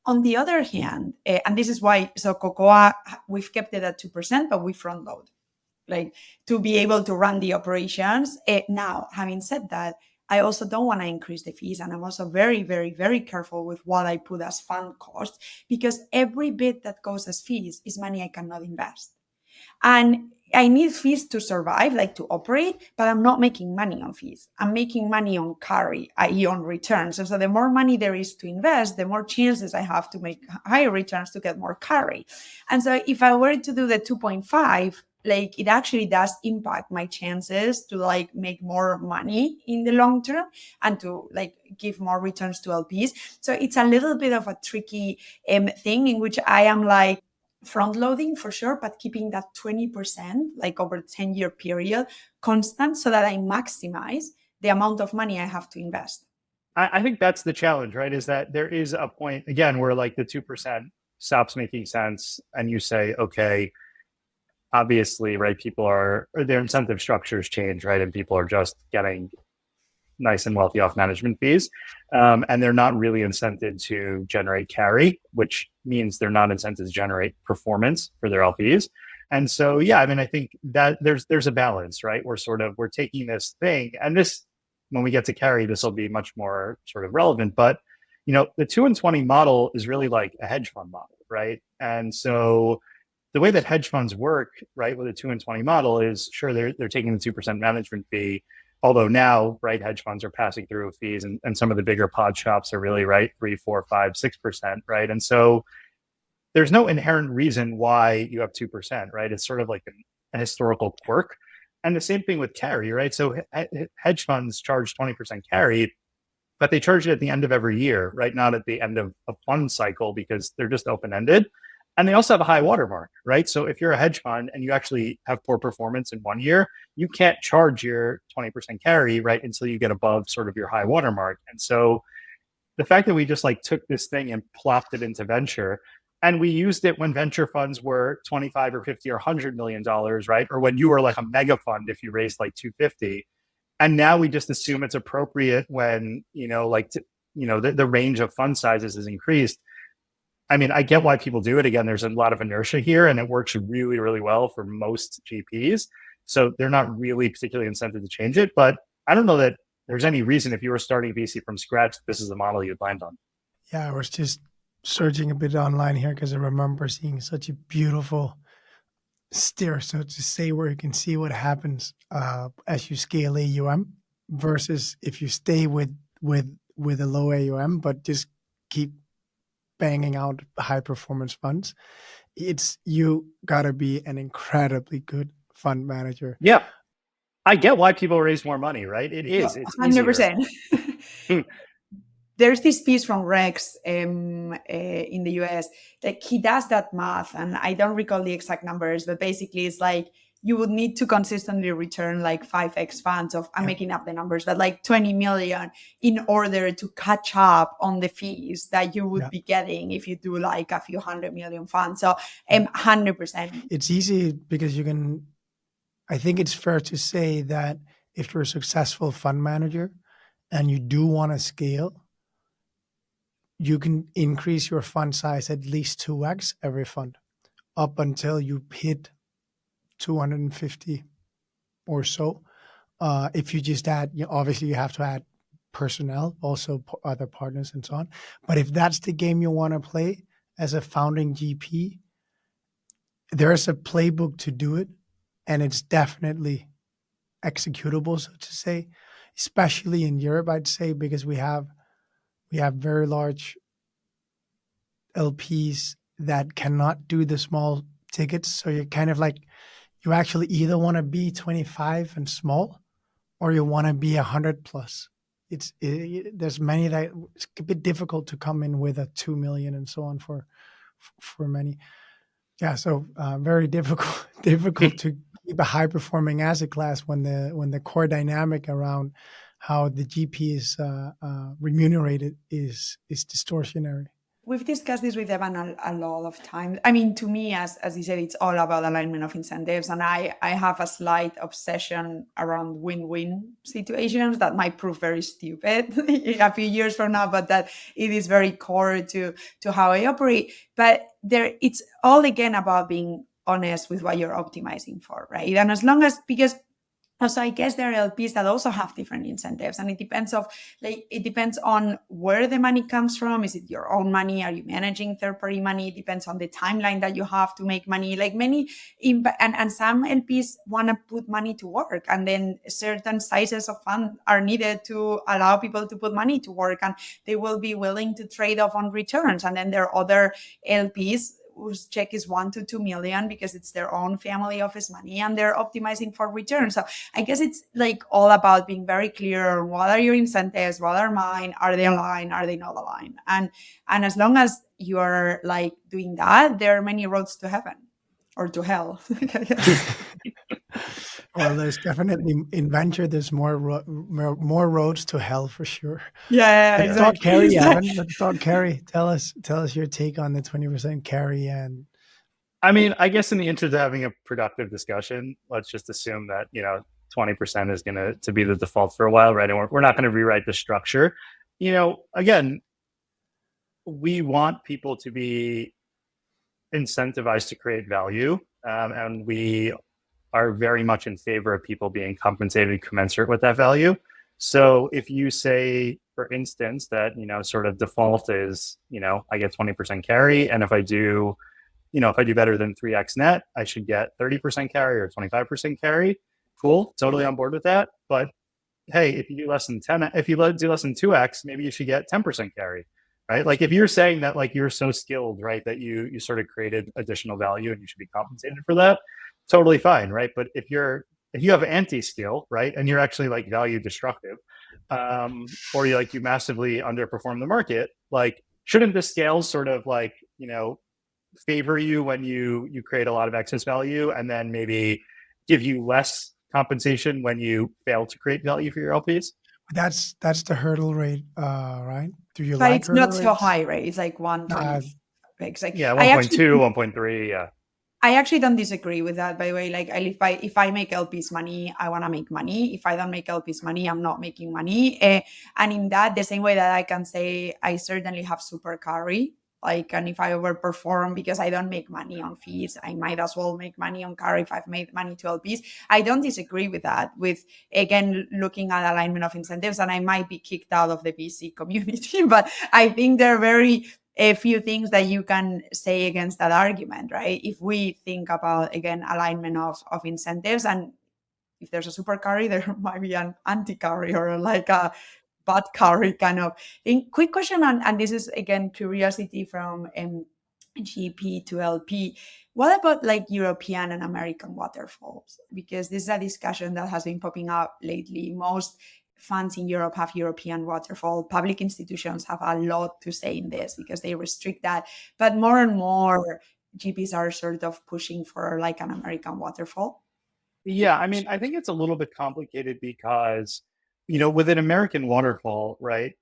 On the other hand, and this is why, so Cocoa, we've kept it at 2%, but we front load, to be able to run the operations. Now, having said that, I also don't want to increase the fees. And I'm also very, very, very careful with what I put as fund costs, because every bit that goes as fees is money I cannot invest. And I need fees to survive, to operate, but I'm not making money on fees. I'm making money on carry, i.e. on returns. And so the more money there is to invest, the more chances I have to make higher returns to get more carry. And so if I were to do the 2.5, it actually does impact my chances to make more money in the long term and to give more returns to LPs. So it's a little bit of a tricky thing in which I am front loading for sure, but keeping that 20% over a 10-year period constant so that I maximize the amount of money I have to invest. I think that's the challenge, right? Is that there is a point again where the 2% stops making sense and you say, okay, obviously, right, their incentive structures change, right? And people are just getting nice and wealthy off management fees. And they're not really incented to generate carry, which means they're not incented to generate performance for their LPs. And so, yeah, I think that there's a balance, right? We're taking this thing, and this, when we get to carry, this will be much more sort of relevant. But, the 2 and 20 model is really like a hedge fund model, right? And so the way that hedge funds work, right, with a 2 and 20 model is, sure, they're taking the 2% management fee, although now, right, hedge funds are passing through fees, and some of the bigger pod shops are really, right, 3, 4, 5, 6%, right? And so there's no inherent reason why you have 2%, right? It's sort of like a historical quirk. And the same thing with carry, right? So hedge funds charge 20% carry, but they charge it at the end of every year, right? Not at the end of a fund cycle, because they're just open-ended. And they also have a high watermark, right? So if you're a hedge fund and you actually have poor performance in 1 year, you can't charge your 20% carry, right, until you get above sort of your high watermark. And so the fact that we just like took this thing and plopped it into venture, and we used it when venture funds were 25 or 50 or $100 million, right? Or when you were like a mega fund, if you raised like 250. And now we just assume it's appropriate when, the range of fund sizes is increased. I mean, I get why people do it. Again, there's a lot of inertia here, and it works really, really well for most GPs. So they're not really particularly incented to change it. But I don't know that there's any reason if you were starting VC from scratch, this is the model you'd land on. Yeah, I was just searching a bit online here because I remember seeing such a beautiful stair, so to say, where you can see what happens as you scale AUM versus if you stay with a low AUM but just keep banging out high performance funds. You gotta be an incredibly good fund manager. Yeah, I get why people raise more money, right? It's 100%. There's this piece from Rex in the US. Like, he does that math, and I don't recall the exact numbers, but basically it's like you would need to consistently return like 5x funds of, I'm making up the numbers, but like 20 million in order to catch up on the fees that you would be getting if you do like a few 100 million funds. So 100%. It's easy because I think it's fair to say that if you're a successful fund manager and you do want to scale, you can increase your fund size at least 2x every fund up until you hit 250 or so. If you just add, obviously you have to add personnel, also other partners and so on. But if that's the game you want to play as a founding GP, there's a playbook to do it, and it's definitely executable, so to say, especially in Europe, I'd say, because we have very large LPs that cannot do the small tickets. So you're kind of like, you actually either want to be 25 and small, or you want to be 100 plus. There's many that it's a bit difficult to come in with a 2 million and so on for many. Yeah, so very difficult to keep a high performing asset class when the core dynamic around how the GP is remunerated is distortionary. We've discussed this with Evan a lot of times. I mean, to me, as you said, it's all about alignment of incentives. And I have a slight obsession around win-win situations that might prove very stupid a few years from now, but that it is very core to how I operate. But it's all, again, about being honest with what you're optimizing for, right? And as long as, because also, I guess there are LPs that also have different incentives, and it depends on where the money comes from. Is it your own money? Are you managing third-party money? It depends on the timeline that you have to make money. Like and some LPs want to put money to work, and then certain sizes of fund are needed to allow people to put money to work, and they will be willing to trade off on returns. And then there are other LPs whose check is 1 to 2 million because it's their own family office money and they're optimizing for return. So I guess it's like all about being very clear on what are your incentives, what are mine, are they aligned, are they not aligned? And as long as you are like doing that, there are many roads to heaven or to hell. Well, there's definitely in venture. There's more roads to hell for sure. Yeah, exactly. Talk carry, Evan. Let's talk carry. Tell us your take on the 20% carry. And I mean, I guess in the interest of having a productive discussion, let's just assume that 20% is going to be the default for a while, right? And we're not going to rewrite the structure. Again, we want people to be incentivized to create value, and we are very much in favor of people being compensated commensurate with that value. So if you say, for instance, that, sort of default is, I get 20% carry. And if I do better than 3x net, I should get 30% carry or 25% carry. Cool. Totally on board with that. But hey, if you do less than 2x, maybe you should get 10% carry, right? Like if you're saying that like you're so skilled, right, that you sort of created additional value and you should be compensated for that, totally fine, right? But if you have anti-skill, right, and you're actually like value destructive, or you massively underperform the market, like shouldn't the scales sort of like favor you when you create a lot of excess value, and then maybe give you less compensation when you fail to create value for your LPs? That's the hurdle rate, right? Do you But like it's not hurdle so rates? high, right? It's like 1.6. Like, Yeah, I 1.2, 1.3, yeah. I actually don't disagree with that, by the way. Like, if I make LPs money, I want to make money. If I don't make LPs money, I'm not making money. And in that, the same way that I can say I certainly have super carry. Like, and if I overperform because I don't make money on fees, I might as well make money on carry if I've made money to LPs. I don't disagree with that. With, again, looking at alignment of incentives, and I might be kicked out of the VC community, but I think they're very a few things that you can say against that argument, right? If we think about, again, alignment of incentives, and if there's a super carry, there might be an anti-carry or like a bad carry kind of thing. Quick question, and this is, again, curiosity from GP to LP. What about like European and American waterfalls? Because this is a discussion that has been popping up lately. Most funds in Europe have European waterfall. Public institutions have a lot to say in this because they restrict that. But more and more GPs are sort of pushing for like an American waterfall. Yeah, I mean, I think it's a little bit complicated because, with an American waterfall, right,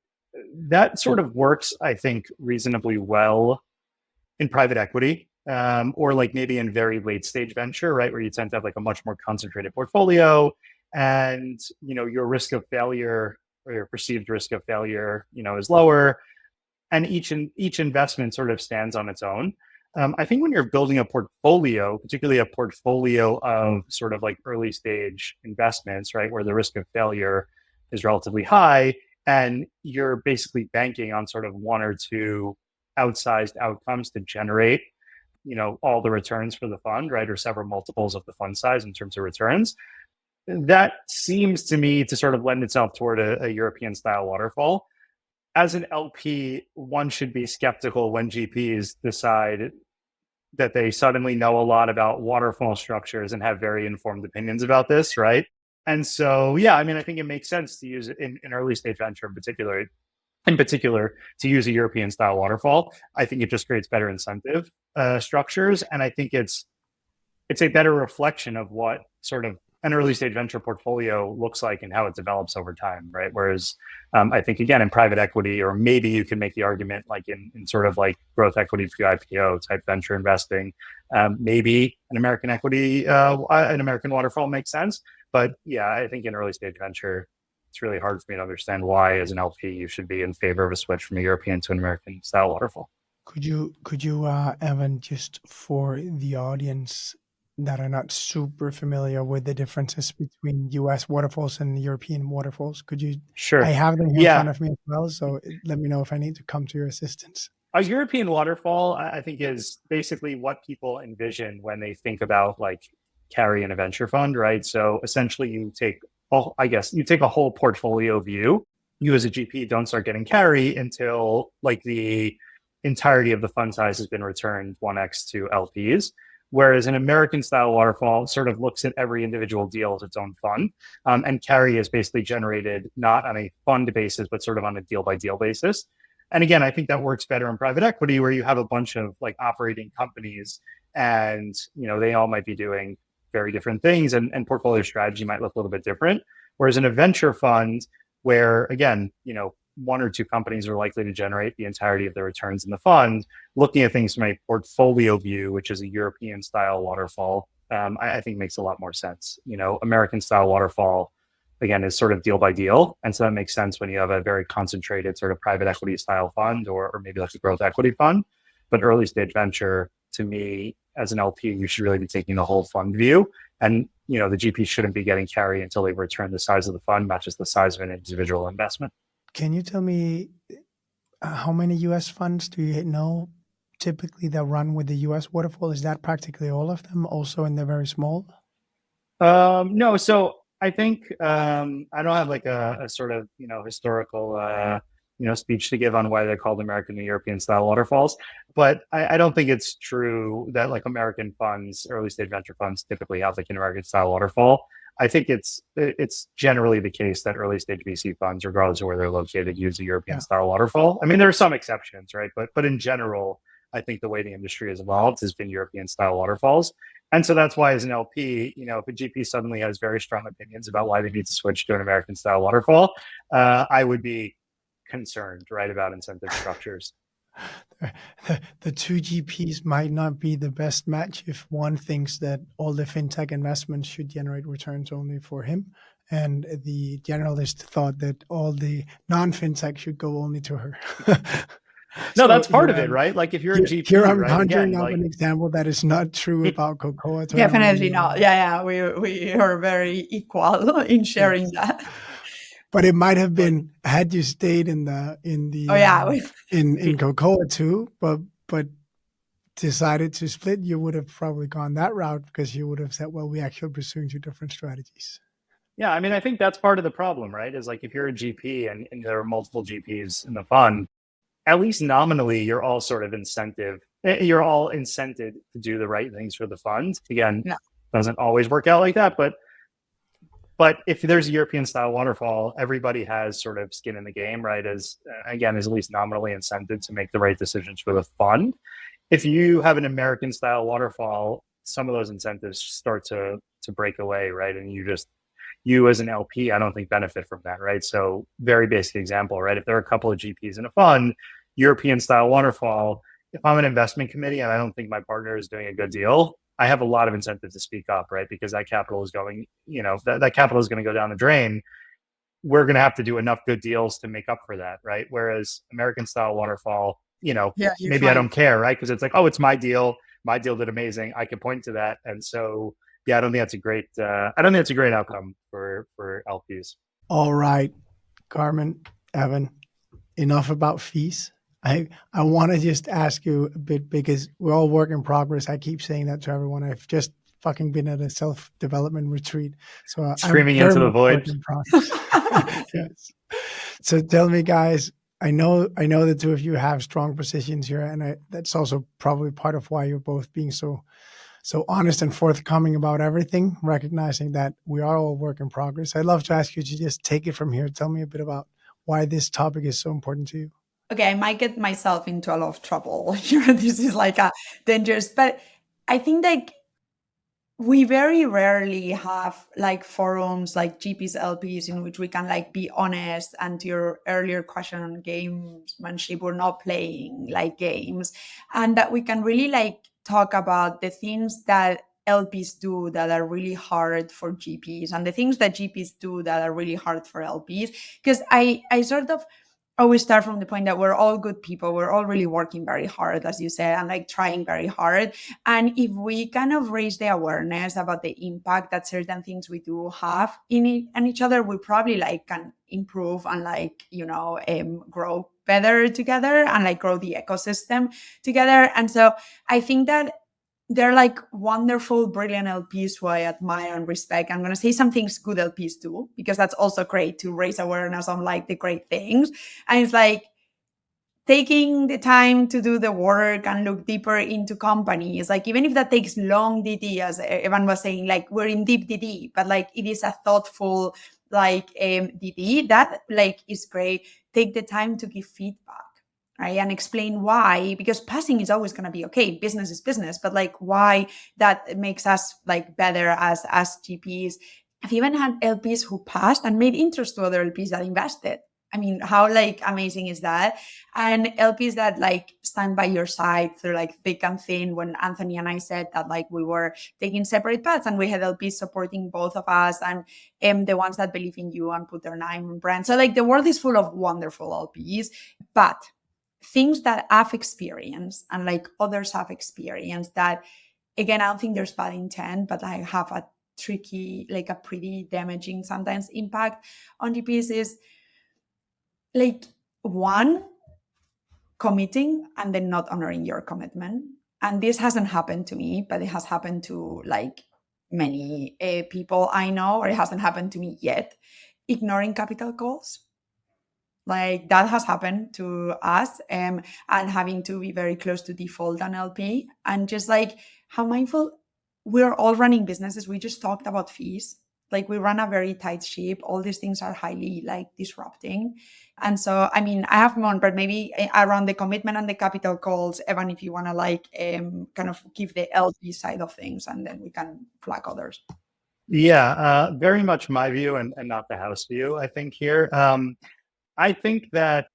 that sort of works, I think, reasonably well in private equity, or like maybe in very late stage venture, right, where you tend to have like a much more concentrated portfolio, and your risk of failure or your perceived risk of failure, is lower, and each investment sort of stands on its own. I think when you're building a portfolio, particularly a portfolio of sort of like early stage investments, right, where the risk of failure is relatively high, and you're basically banking on sort of one or two outsized outcomes to generate, all the returns for the fund, right, or several multiples of the fund size in terms of returns. That seems to me to sort of lend itself toward a European style waterfall. As an LP, one should be skeptical when GPs decide that they suddenly know a lot about waterfall structures and have very informed opinions about this, right? And so, yeah, I mean, I think it makes sense to use it in early stage venture in particular, to use a European style waterfall. I think it just creates better incentive structures. And I think it's a better reflection of what sort of an early stage venture portfolio looks like and how it develops over time, right? Whereas I think, again, in private equity, or maybe you can make the argument like in sort of like growth equity pre-IPO type venture investing, maybe an American waterfall makes sense. But yeah, I think in early stage venture, it's really hard for me to understand why, as an LP, you should be in favor of a switch from a European to an American style waterfall. Could you, Evan, just for the audience that are not super familiar with the differences between US waterfalls and European waterfalls, could you? Sure. I have them here in front of me as well, so let me know if I need to come to your assistance. A European waterfall, I think, is basically what people envision when they think about like carry in a venture fund, right? So essentially, you take a whole portfolio view. You as a GP don't start getting carry until like the entirety of the fund size has been returned 1x to LPs. Whereas an American style waterfall sort of looks at every individual deal as its own fund, and carry is basically generated not on a fund basis, but sort of on a deal by deal basis. And again, I think that works better in private equity, where you have a bunch of like operating companies, and they all might be doing very different things, and portfolio strategy might look a little bit different. Whereas in a venture fund, where again, one or two companies are likely to generate the entirety of the returns in the fund, looking at things from a portfolio view, which is a European style waterfall, I think makes a lot more sense. American style waterfall, again, is sort of deal by deal. And so that makes sense when you have a very concentrated sort of private equity style fund, or maybe like a growth equity fund. But early stage venture, to me, as an LP, you should really be taking the whole fund view. And, the GP shouldn't be getting carry until they return the size of the fund, not just the size of an individual investment. Can you tell me how many US funds do you know typically that run with the US waterfall? Is that practically all of them, also in the very small? No, so I think I don't have like a sort of historical speech to give on why they're called American and European style waterfalls, but I don't think it's true that like American funds, early stage venture funds, typically have like an American style waterfall. I think it's generally the case that early stage VC funds, regardless of where they're located, use a European style waterfall. I mean, there are some exceptions, right? But in general, I think the way the industry has evolved has been European style waterfalls. And so that's why, as an LP, if a GP suddenly has very strong opinions about why they need to switch to an American style waterfall, I would be concerned, right, about incentive structures. The two GPs might not be the best match if one thinks that all the fintech investments should generate returns only for him, and the generalist thought that all the non-fintech should go only to her. No, So that's part here of it, I'm- right? Like if you're a here- GP, Here I'm right? conjuring Again, up an example that is not true about Cocoa. Definitely not. Yeah, we are very equal in sharing that. But it might have been had you stayed in Cocoa too, but decided to split, you would have probably gone that route because you would have said, well, we actually pursuing two different strategies. Yeah, I mean, I think that's part of the problem, right? Is like if you're a GP and there are multiple GPs in the fund, at least nominally, you're all sort of incented to do the right things for the fund. Again, doesn't always work out like that, but if there's a European style waterfall, everybody has sort of skin in the game, right? Is at least nominally incented to make the right decisions for the fund. If you have an American style waterfall, some of those incentives start to break away, right? And you as an LP, I don't think benefit from that, right? So very basic example, right? If there are a couple of GPs in a fund, European style waterfall, if I'm an investment committee and I don't think my partner is doing a good deal, I have a lot of incentive to speak up, right? Because that capital is going, that capital is going to go down the drain. We're going to have to do enough good deals to make up for that, right? Whereas American style waterfall, maybe I don't care, right? Because it's like, oh, it's my deal. My deal did amazing. I can point to that. And so, yeah, I don't think that's a great outcome for LPs. All right, Carmen, Evan, enough about fees. I want to just ask you a bit because we're all work in progress. I keep saying that to everyone. I've just fucking been at a self-development retreat. So screaming into the void. Yes. So tell me, guys, I know the two of you have strong positions here, and that's also probably part of why you're both being so honest and forthcoming about everything, recognizing that we are all work in progress. I'd love to ask you to just take it from here. Tell me a bit about why this topic is so important to you. Okay, I might get myself into a lot of trouble here. This is like a dangerous, but I think like we very rarely have like forums like GPs, LPs in which we can like be honest. And to your earlier question on gamesmanship, we're not playing like games, and that we can really like talk about the things that LPs do that are really hard for GPs and the things that GPs do that are really hard for LPs. Because I sort of always start from the point that we're all good people. We're all really working very hard, as you said, and like trying very hard. And if we kind of raise the awareness about the impact that certain things we do have in each other, we probably like can improve and like, grow better together and like grow the ecosystem together. And so I think that they're like wonderful, brilliant LPs who I admire and respect. I'm going to say some things good LPs do, because that's also great to raise awareness on like the great things. And it's like taking the time to do the work and look deeper into companies. Like, even if that takes long DD, as Evan was saying, like we're in deep DD, but like it is a thoughtful, like DD that like is great. Take the time to give feedback. Right, and explain why, because passing is always going to be okay. Business is business, but like why that makes us like better as GPs. I've even had LPs who passed and made interest to other LPs that invested. I mean, how like amazing is that? And LPs that like stand by your side through like thick and thin. When Anthony and I said that like we were taking separate paths, and we had LPs supporting both of us, and the ones that believe in you and put their name and brand. So like the world is full of wonderful LPs, but things that I've experienced and like others have experienced that, again, I don't think there's bad intent, but I have a tricky, like a pretty damaging sometimes impact on GPs is like, one, committing and then not honoring your commitment. And this hasn't happened to me, but it has happened to like many people I know, or it hasn't happened to me yet. Ignoring capital calls. Like that has happened to us, and having to be very close to default and LP, and just like how mindful we're all running businesses. We just talked about fees. Like we run a very tight ship. All these things are highly like disrupting. And so, I mean, I have more, but maybe around the commitment and the capital calls, Evan, if you want to like kind of give the LP side of things, and then we can flag others. Yeah, very much my view and not the house view, I think here. I think that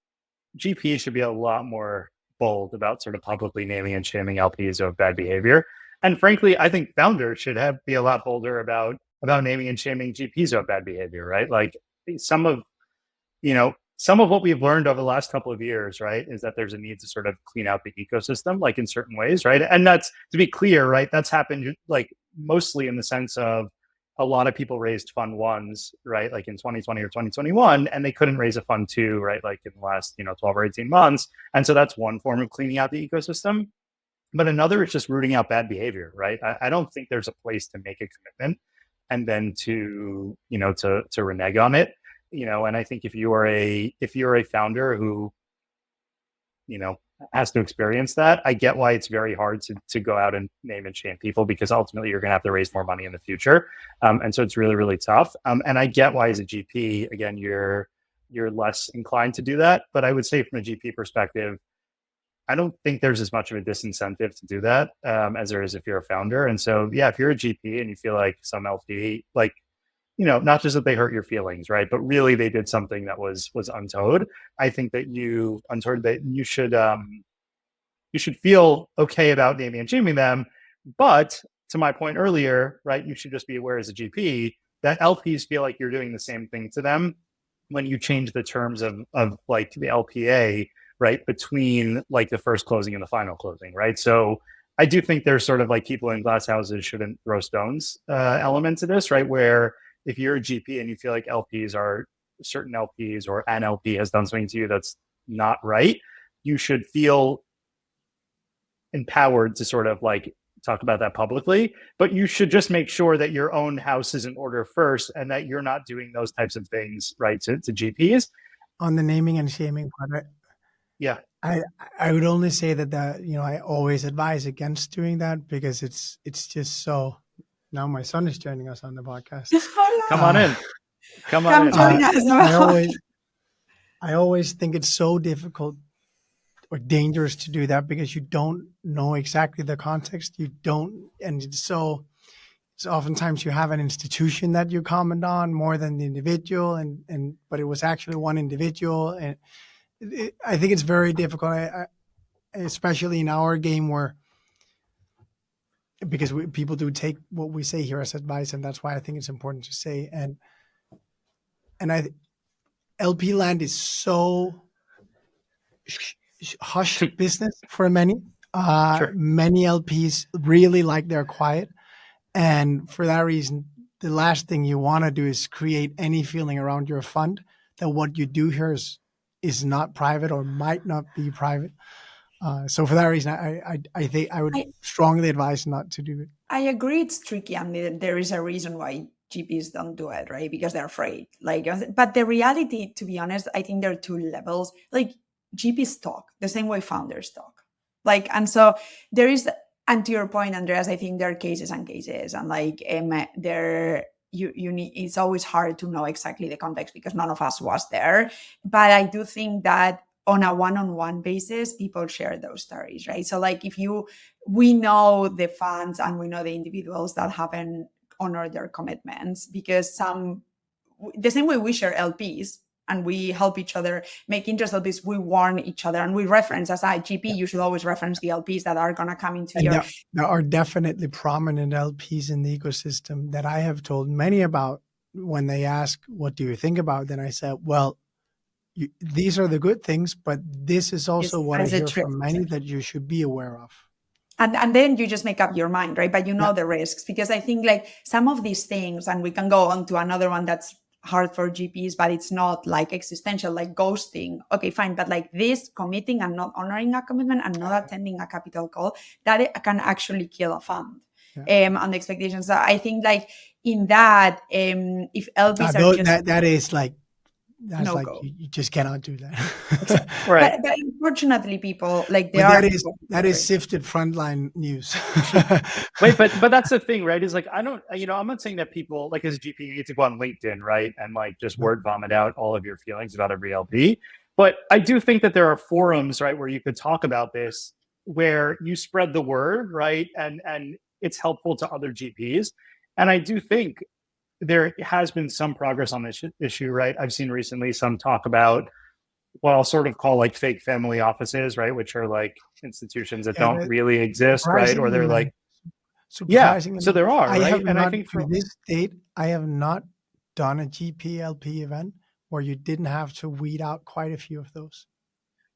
GPs should be a lot more bold about sort of publicly naming and shaming LPs of bad behavior. And frankly, I think founders should be a lot bolder about naming and shaming GPs of bad behavior, right? Like some of what we've learned over the last couple of years, right, is that there's a need to sort of clean out the ecosystem, like in certain ways, right? And that's, to be clear, right, that's happened like mostly in the sense of a lot of people raised fund ones, right, like in 2020 or 2021, and they couldn't raise a fund two, right, like in the last 12 or 18 months. And so that's one form of cleaning out the ecosystem. But another is just rooting out bad behavior, right? I don't think there's a place to make a commitment and then to renege on it. And I think if you're a founder who, has to experience that, I get why it's very hard to go out and name and shame people, because ultimately you're going to have to raise more money in the future. And so it's really, really tough. And I get why as a GP, again, you're less inclined to do that. But I would say from a GP perspective, I don't think there's as much of a disincentive to do that as there is if you're a founder. And so, yeah, if you're a GP and you feel like some LP, like, not just that they hurt your feelings, right, but really they did something that was untowed, I think that you should feel okay about naming and shaming them. But to my point earlier, right, you should just be aware as a GP that LPs feel like you're doing the same thing to them when you change the terms of like the LPA, right, between like the first closing and the final closing, right? So I do think there's sort of like people in glass houses shouldn't throw stones element to this, right? Where if you're a GP and you feel like certain LPs or an LP has done something to you that's not right, you should feel empowered to sort of like talk about that publicly, but you should just make sure that your own house is in order first and that you're not doing those types of things, right, to GPs. On the naming and shaming part, yeah, I would only say that I always advise against doing that, because it's just so. Now my son is joining us on the podcast. Come on in. Come in. Join us. I always think it's so difficult or dangerous to do that, because you don't know exactly the context. And so oftentimes you have an institution that you comment on more than the individual, but it was actually one individual, and I think it's very difficult, especially in our game, because people do take what we say here as advice, and that's why I think it's important to say. And LP land is so hush business for many. Sure. Many LPs really like their quiet, and for that reason, the last thing you want to do is create any feeling around your fund that what you do here is not private or might not be private. So for that reason, I think I would strongly advise not to do it. I agree it's tricky, and there is a reason why GPs don't do it, right? Because they're afraid. But the reality, to be honest, I think there are two levels. Like GPs talk the same way founders talk. And so there is, and to your point, Andreas, I think there are cases and cases, and you need. It's always hard to know exactly the context because none of us was there. But I do think that on a one-on-one basis, people share those stories, right? So we know the funds and we know the individuals that haven't honored their commitments, because the same way we share LPs and we help each other make interest LPs, we warn each other and we reference, as a GP, you should always reference the LPs that are going to come into your... There are definitely prominent LPs in the ecosystem that I have told many about. When they ask, what do you think about? Then I said, well, these are the good things, but this is also what I hear from many that you should be aware of. And then you just make up your mind, right? But the risks, because I think some of these things, and we can go on to another one that's hard for GPs, but it's not existential, like ghosting. Okay, fine. But this committing and not honoring a commitment and not attending a capital call, that can actually kill a fund. On the expectations. So I think in that, if LPs are just... That is that's you just cannot do that. Right. But unfortunately, people that is sifted frontline news. Wait, but that's the thing, right? Is I'm not saying that people as a GP you need to go on LinkedIn, right, and just word vomit out all of your feelings about every LP. But I do think that there are forums, right, where you could talk about this, where you spread the word, right, and it's helpful to other GPs. And I do think there has been some progress on this issue, right? I've seen recently some talk about what I'll sort of call like fake family offices, right? Which are like institutions that don't And really exist, right? Or surprisingly, they're man, like, yeah, so surprisingly, there are, I right? have And I not, think to this date, I have not done a GPLP event where you didn't have to weed out quite a few of those.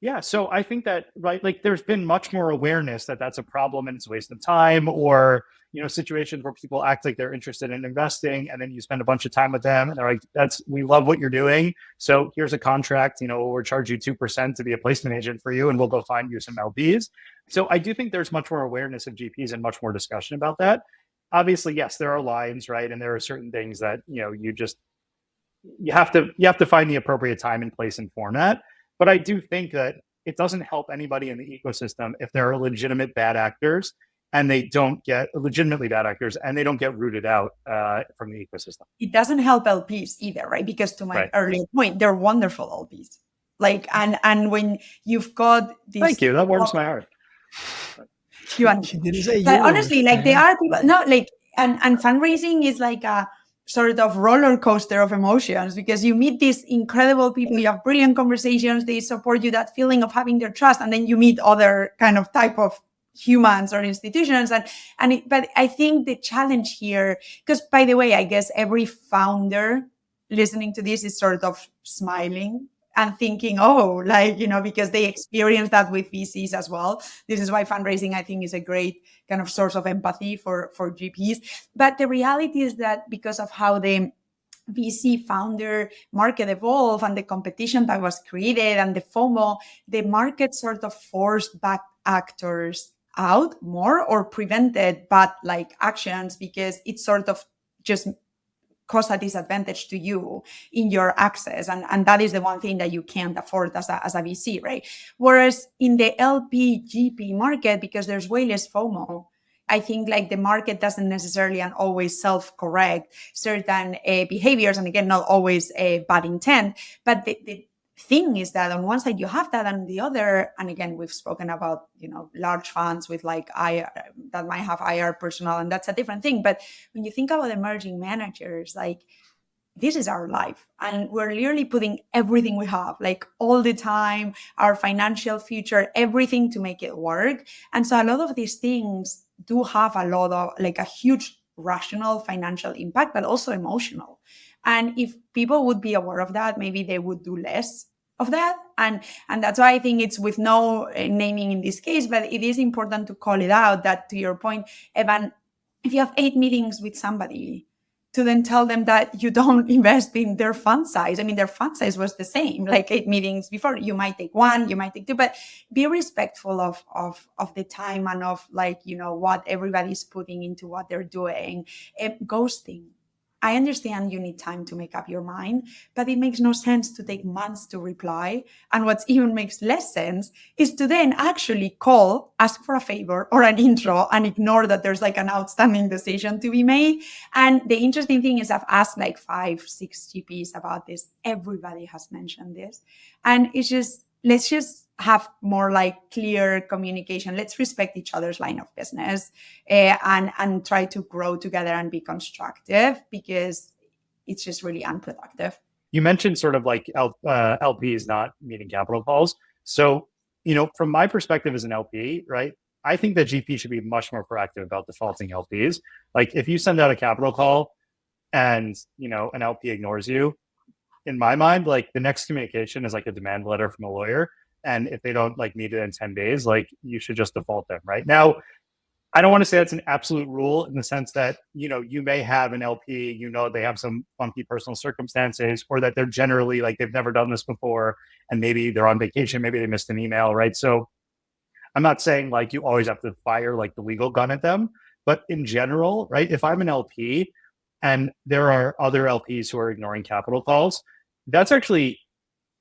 yeah, so I think that, right, like there's been much more awareness that that's a problem and it's a waste of time, or, you know, situations where people act like they're interested in investing and then you spend a bunch of time with them and they're like, we love what you're doing. So here's a contract, you know, we'll charge you 2% to be a placement agent for you and we'll go find you some LPs. So I do think there's much more awareness of GPs and much more discussion about that. Obviously, yes, there are lines, right? And there are certain things that, you know, you have to find the appropriate time and place and format. But I do think that it doesn't help anybody in the ecosystem if there are legitimate bad actors and they don't get legitimately bad actors and they don't get rooted out from the ecosystem. It doesn't help LPs either, right? Because to my earlier point, they're wonderful LPs. Like, and when you've got this, thank you, that warms my heart. She didn't say but honestly, like they are people, no, like, and fundraising is like a sort of roller coaster of emotions, because you meet these incredible people, you have brilliant conversations, they support you, that feeling of having their trust, and then you meet other kind of type of humans or institutions, but I think the challenge here, because by the way, I guess every founder listening to this is sort of smiling and thinking, oh, like, you know, because they experience that with VCs as well. This is why fundraising, I think, is a great kind of source of empathy for GPs. But the reality is that because of how the VC founder market evolved and the competition that was created and the FOMO, the market sort of forced back actors out more or prevented bad like actions, because it sort of just cause a disadvantage to you in your access. And that is the one thing that you can't afford as a VC, right? Whereas in the LPGP market, because there's way less FOMO, I think like the market doesn't necessarily and always self-correct certain behaviors. And again, not always a bad intent, but the thing is that on one side you have that, and the other, and again, we've spoken about, you know, large funds with like IR that might have IR personnel, and that's a different thing. But when you think about emerging managers, like this is our life, and we're literally putting everything we have, like all the time, our financial future, everything to make it work. And so a lot of these things do have a lot of like a huge rational financial impact, but also emotional. And if people would be aware of that, maybe they would do less of that. And that's why I think it's with no naming in this case, but it is important to call it out that, to your point, Evan, if you have 8 meetings with somebody, to then tell them that you don't invest in their fund size. I mean, their fund size was the same, like 8 meetings before. You might take 1, you might take 2, but be respectful of the time and of, like, you know, what everybody's putting into what they're doing. Ghosting. I understand you need time to make up your mind, but it makes no sense to take months to reply. And what even makes less sense is to then actually call, ask for a favor or an intro, and ignore that there's like an outstanding decision to be made. And the interesting thing is I've asked like 5, 6 GPs about this. Everybody has mentioned this. And it's just, let's just have more like clear communication. Let's respect each other's line of business and try to grow together and be constructive, because it's just really unproductive. You mentioned sort of like LPs not meeting capital calls. So, you know, from my perspective as an LP, right, I think that GP should be much more proactive about defaulting LPs. Like if you send out a capital call and, you know, an LP ignores you, in my mind, like the next communication is like a demand letter from a lawyer. And if they don't like meet it in 10 days, like you should just default them. Right now, I don't want to say that's an absolute rule in the sense that, you know, you may have an LP, you know, they have some funky personal circumstances, or that they're generally like, they've never done this before. And maybe they're on vacation, maybe they missed an email, right? So I'm not saying like you always have to fire like the legal gun at them, but in general, right? If I'm an LP and there are other LPs who are ignoring capital calls, that's actually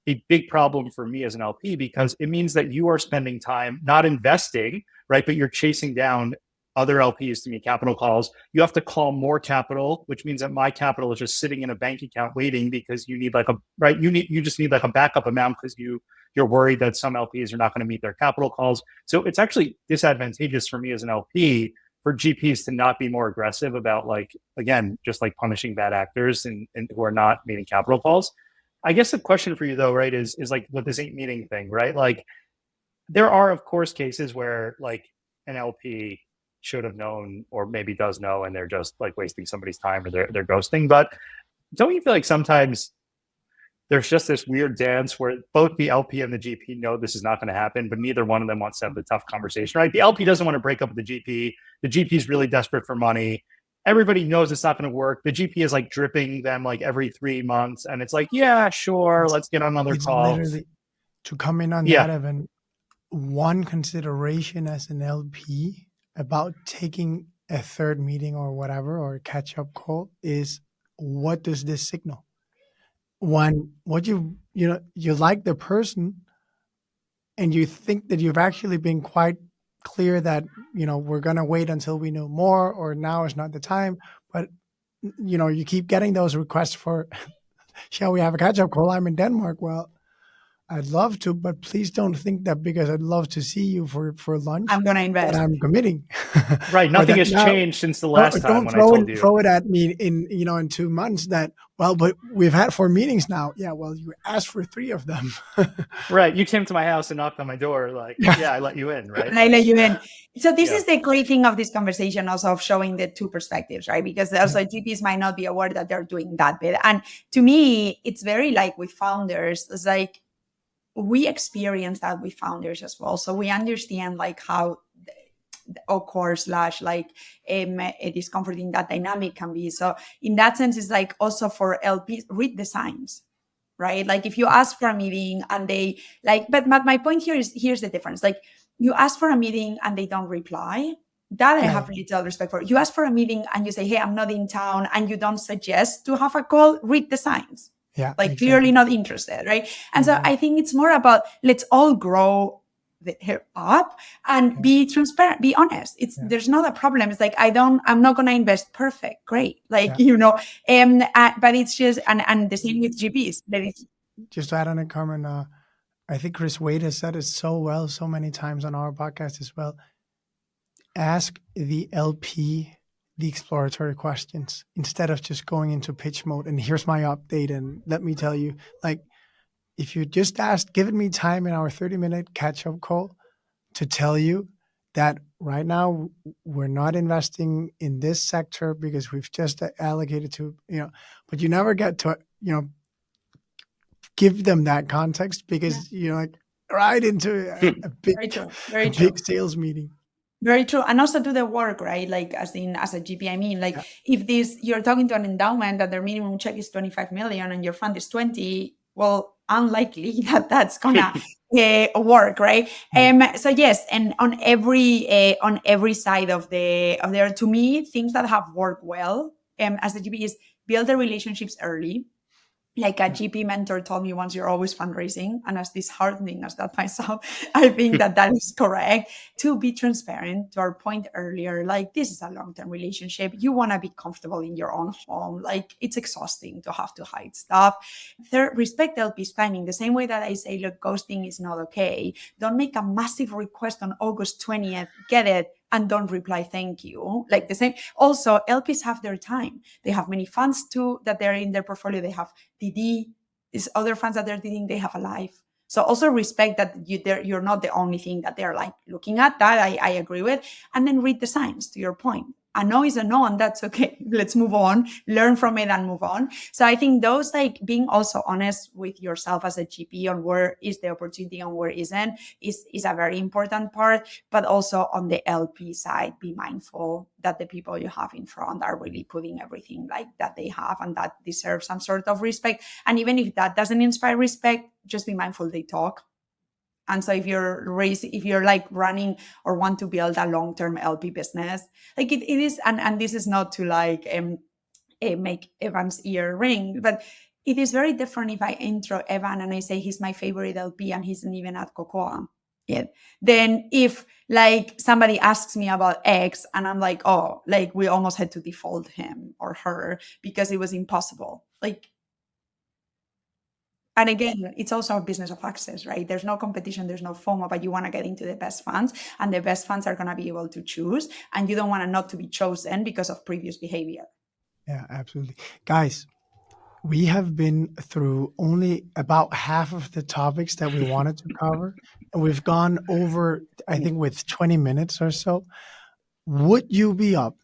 a big problem for me as an LP, because it means that you are spending time not investing, right? But you're chasing down other LPs to meet capital calls. You have to call more capital, which means that my capital is just sitting in a bank account waiting, because you need like a, right? You just need like a backup amount because you're worried that some LPs are not going to meet their capital calls. So it's actually disadvantageous for me as an LP for GPs to not be more aggressive about, like, again, just like punishing bad actors and who are not meeting capital calls. I guess the question for you though, right, is like with this 8 meeting thing, right? Like there are of course cases where like an LP should have known or maybe does know and they're just like wasting somebody's time or they're ghosting. But don't you feel like sometimes there's just this weird dance where both the LP and the GP know this is not going to happen, but neither one of them wants to have the tough conversation, right? The LP doesn't want to break up with the GP. The GP is really desperate for money. Everybody knows it's not going to work. The GP is like dripping them like every 3 months. And it's like, yeah, sure. Let's get on another call. Literally, to come in on that, Evan, one consideration as an LP about taking a third meeting or whatever, or a catch-up call is, what does this signal? One, what you like the person and you think that you've actually been quite clear that, we're going to wait until we know more, or now is not the time. But, you keep getting those requests for, shall we have a catch-up call? I'm in Denmark. Well, I'd love to, but please don't think that because I'd love to see you for lunch, I'm going to invest. that I'm committing. Right. Nothing has changed since the last time when I told you. Throw it at me in 2 months that, well, but we've had 4 meetings now. Yeah, well, you asked for 3 of them. Right. You came to my house and knocked on my door. Like, yeah, I let you in, right? And I let you in. So this is the great thing of this conversation also, of showing the 2 perspectives, right? Because also GPs might not be aware that they're doing that bit. And to me, it's very like with founders, it's like, we experience that with founders as well. So we understand like how awkward / like discomforting that dynamic can be. So in that sense, it's like also for LPs, read the signs, right? Like if you ask for a meeting and they like, but my point here is, here's the difference. Like you ask for a meeting and they don't reply. That I have little respect for. You ask for a meeting and you say, hey, I'm not in town, and you don't suggest to have a call, read the signs. Yeah, like clearly not interested, right? And so I think it's more about, let's all grow up and be transparent, be honest. There's not a problem. It's like, I'm not going to invest. Perfect. Great. Like, but it's just, and the same with GPs. Just to add on it, Carmen, I think Chris Wade has said it so well, so many times on our podcast as well. Ask the LP the exploratory questions instead of just going into pitch mode and here's my update and let me tell you. Like, if you just asked, given me time in our 30-minute catch-up call to tell you that right now we're not investing in this sector because we've just allocated to, but you never get to, give them that context because you're like right into a big sales meeting. Very true. And also do the work, right? Like as a GP, I mean, like if you're talking to an endowment that their minimum check is 25 million and your fund is 20, well, unlikely that that's gonna work, right? So yes, and on every side of there, to me, things that have worked well as a GP is build the relationships early. Like a GP mentor told me once, you're always fundraising. And as disheartening as that might sound, I think that is correct. To be transparent, to our point earlier, like this is a long-term relationship. You want to be comfortable in your own home. Like it's exhausting to have to hide stuff. Third, respect LP's timing. The same way that I say, look, ghosting is not okay. Don't make a massive request on August 20th. Get it. And don't reply, thank you. Like the same. Also, LPs have their time. They have many funds too that they're in their portfolio. They have DD, these other funds that they're DDing, they have a life. So also respect that you're not the only thing that they're like looking at. That I agree with. And then read the signs, to your point. A no is a no, and that's okay. Let's move on, learn from it and move on. So I think those, like being also honest with yourself as a GP on where is the opportunity and where isn't is a very important part. But also on the LP side, be mindful that the people you have in front are really putting everything like that they have and that deserves some sort of respect. And even if that doesn't inspire respect, just be mindful they talk. And so if you're like running or want to build a long-term LP business, like it is, and this is not to like make Evan's ear ring, but it is very different if I intro Evan and I say he's my favorite LP and he's not even at Cocoa yet. Then if like somebody asks me about X and I'm like, oh, like we almost had to default him or her because it was impossible. Like, and again, it's also a business of access, right? There's no competition, there's no FOMO, but you want to get into the best funds, and the best funds are going to be able to choose, and you don't want to not to be chosen because of previous behavior. Yeah, absolutely. Guys, We have been through only about half of the topics that we wanted to cover, and we've gone over, I think, with 20 minutes or so. Would you be up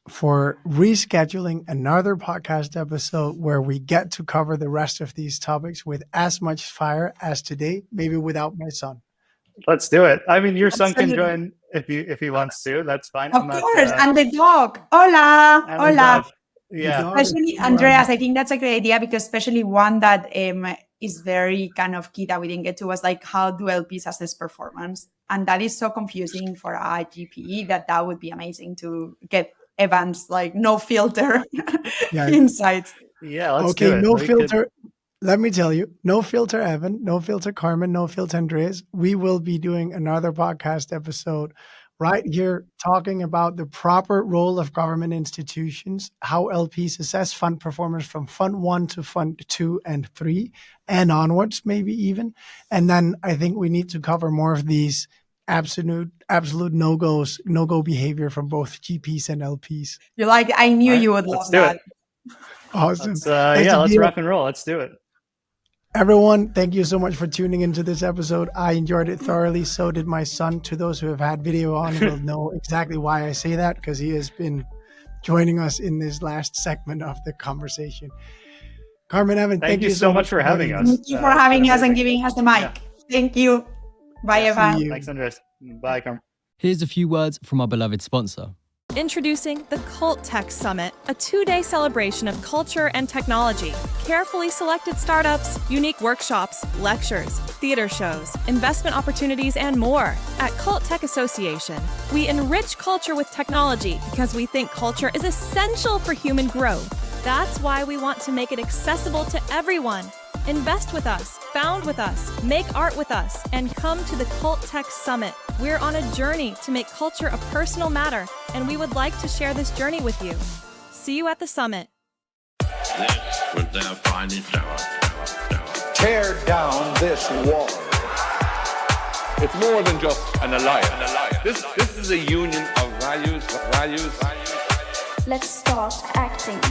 for rescheduling another podcast episode where we get to cover the rest of these topics with as much fire as today, maybe without my son? Let's do it. I mean, your son can Absolutely. join if he wants to. That's fine. Of course, and the dog. Hola, and the hola. dog. The Yeah. dog is Especially so Andreas, I think that's a great idea because especially one that is very kind of key that we didn't get to was like how do LPs assess performance, and that is so confusing for a GPE that would be amazing to get Evan's like no filter Yeah. insights. Yeah, let's Okay, do it. no We filter. Let me tell you, no filter Evan, no filter Carmen, no filter Andreas. We will be doing another podcast episode right here talking about the proper role of government institutions, how LPs assess fund performance from Fund 1 to Fund 2 and 3 and onwards, maybe even. And then I think we need to cover more of these absolute no-go behavior from both GPs and LPs. You're like, I knew All right, you would let's love do that. it. Awesome. Let's, Nice yeah, to let's be here. rock and roll. Let's do it. Everyone, thank you so much for tuning into this episode. I enjoyed it thoroughly. So did my son. To those who have had video on will know exactly why I say that, because he has been joining us in this last segment of the conversation. Carmen, Evan, Thank you so much for having us. Thank you for having us and giving us the mic. Yeah. Thank you. Bye, Yes. Evan. See you. Thanks, Andreas. Bye, Carmen. Here's a few words from our beloved sponsor. Introducing the Cult Tech Summit, a 2-day celebration of culture and technology. Carefully selected startups, unique workshops, lectures, theater shows, investment opportunities, and more. At Cult Tech Association, we enrich culture with technology because we think culture is essential for human growth. That's why we want to make it accessible to everyone. Invest with us, found with us, make art with us, and come to the Cult Tech Summit. We're on a journey to make culture a personal matter, and we would like to share this journey with you. See you at the summit. This was their finest hour. Tear down this wall. It's more than just an alliance. This is a union of values. Let's start acting.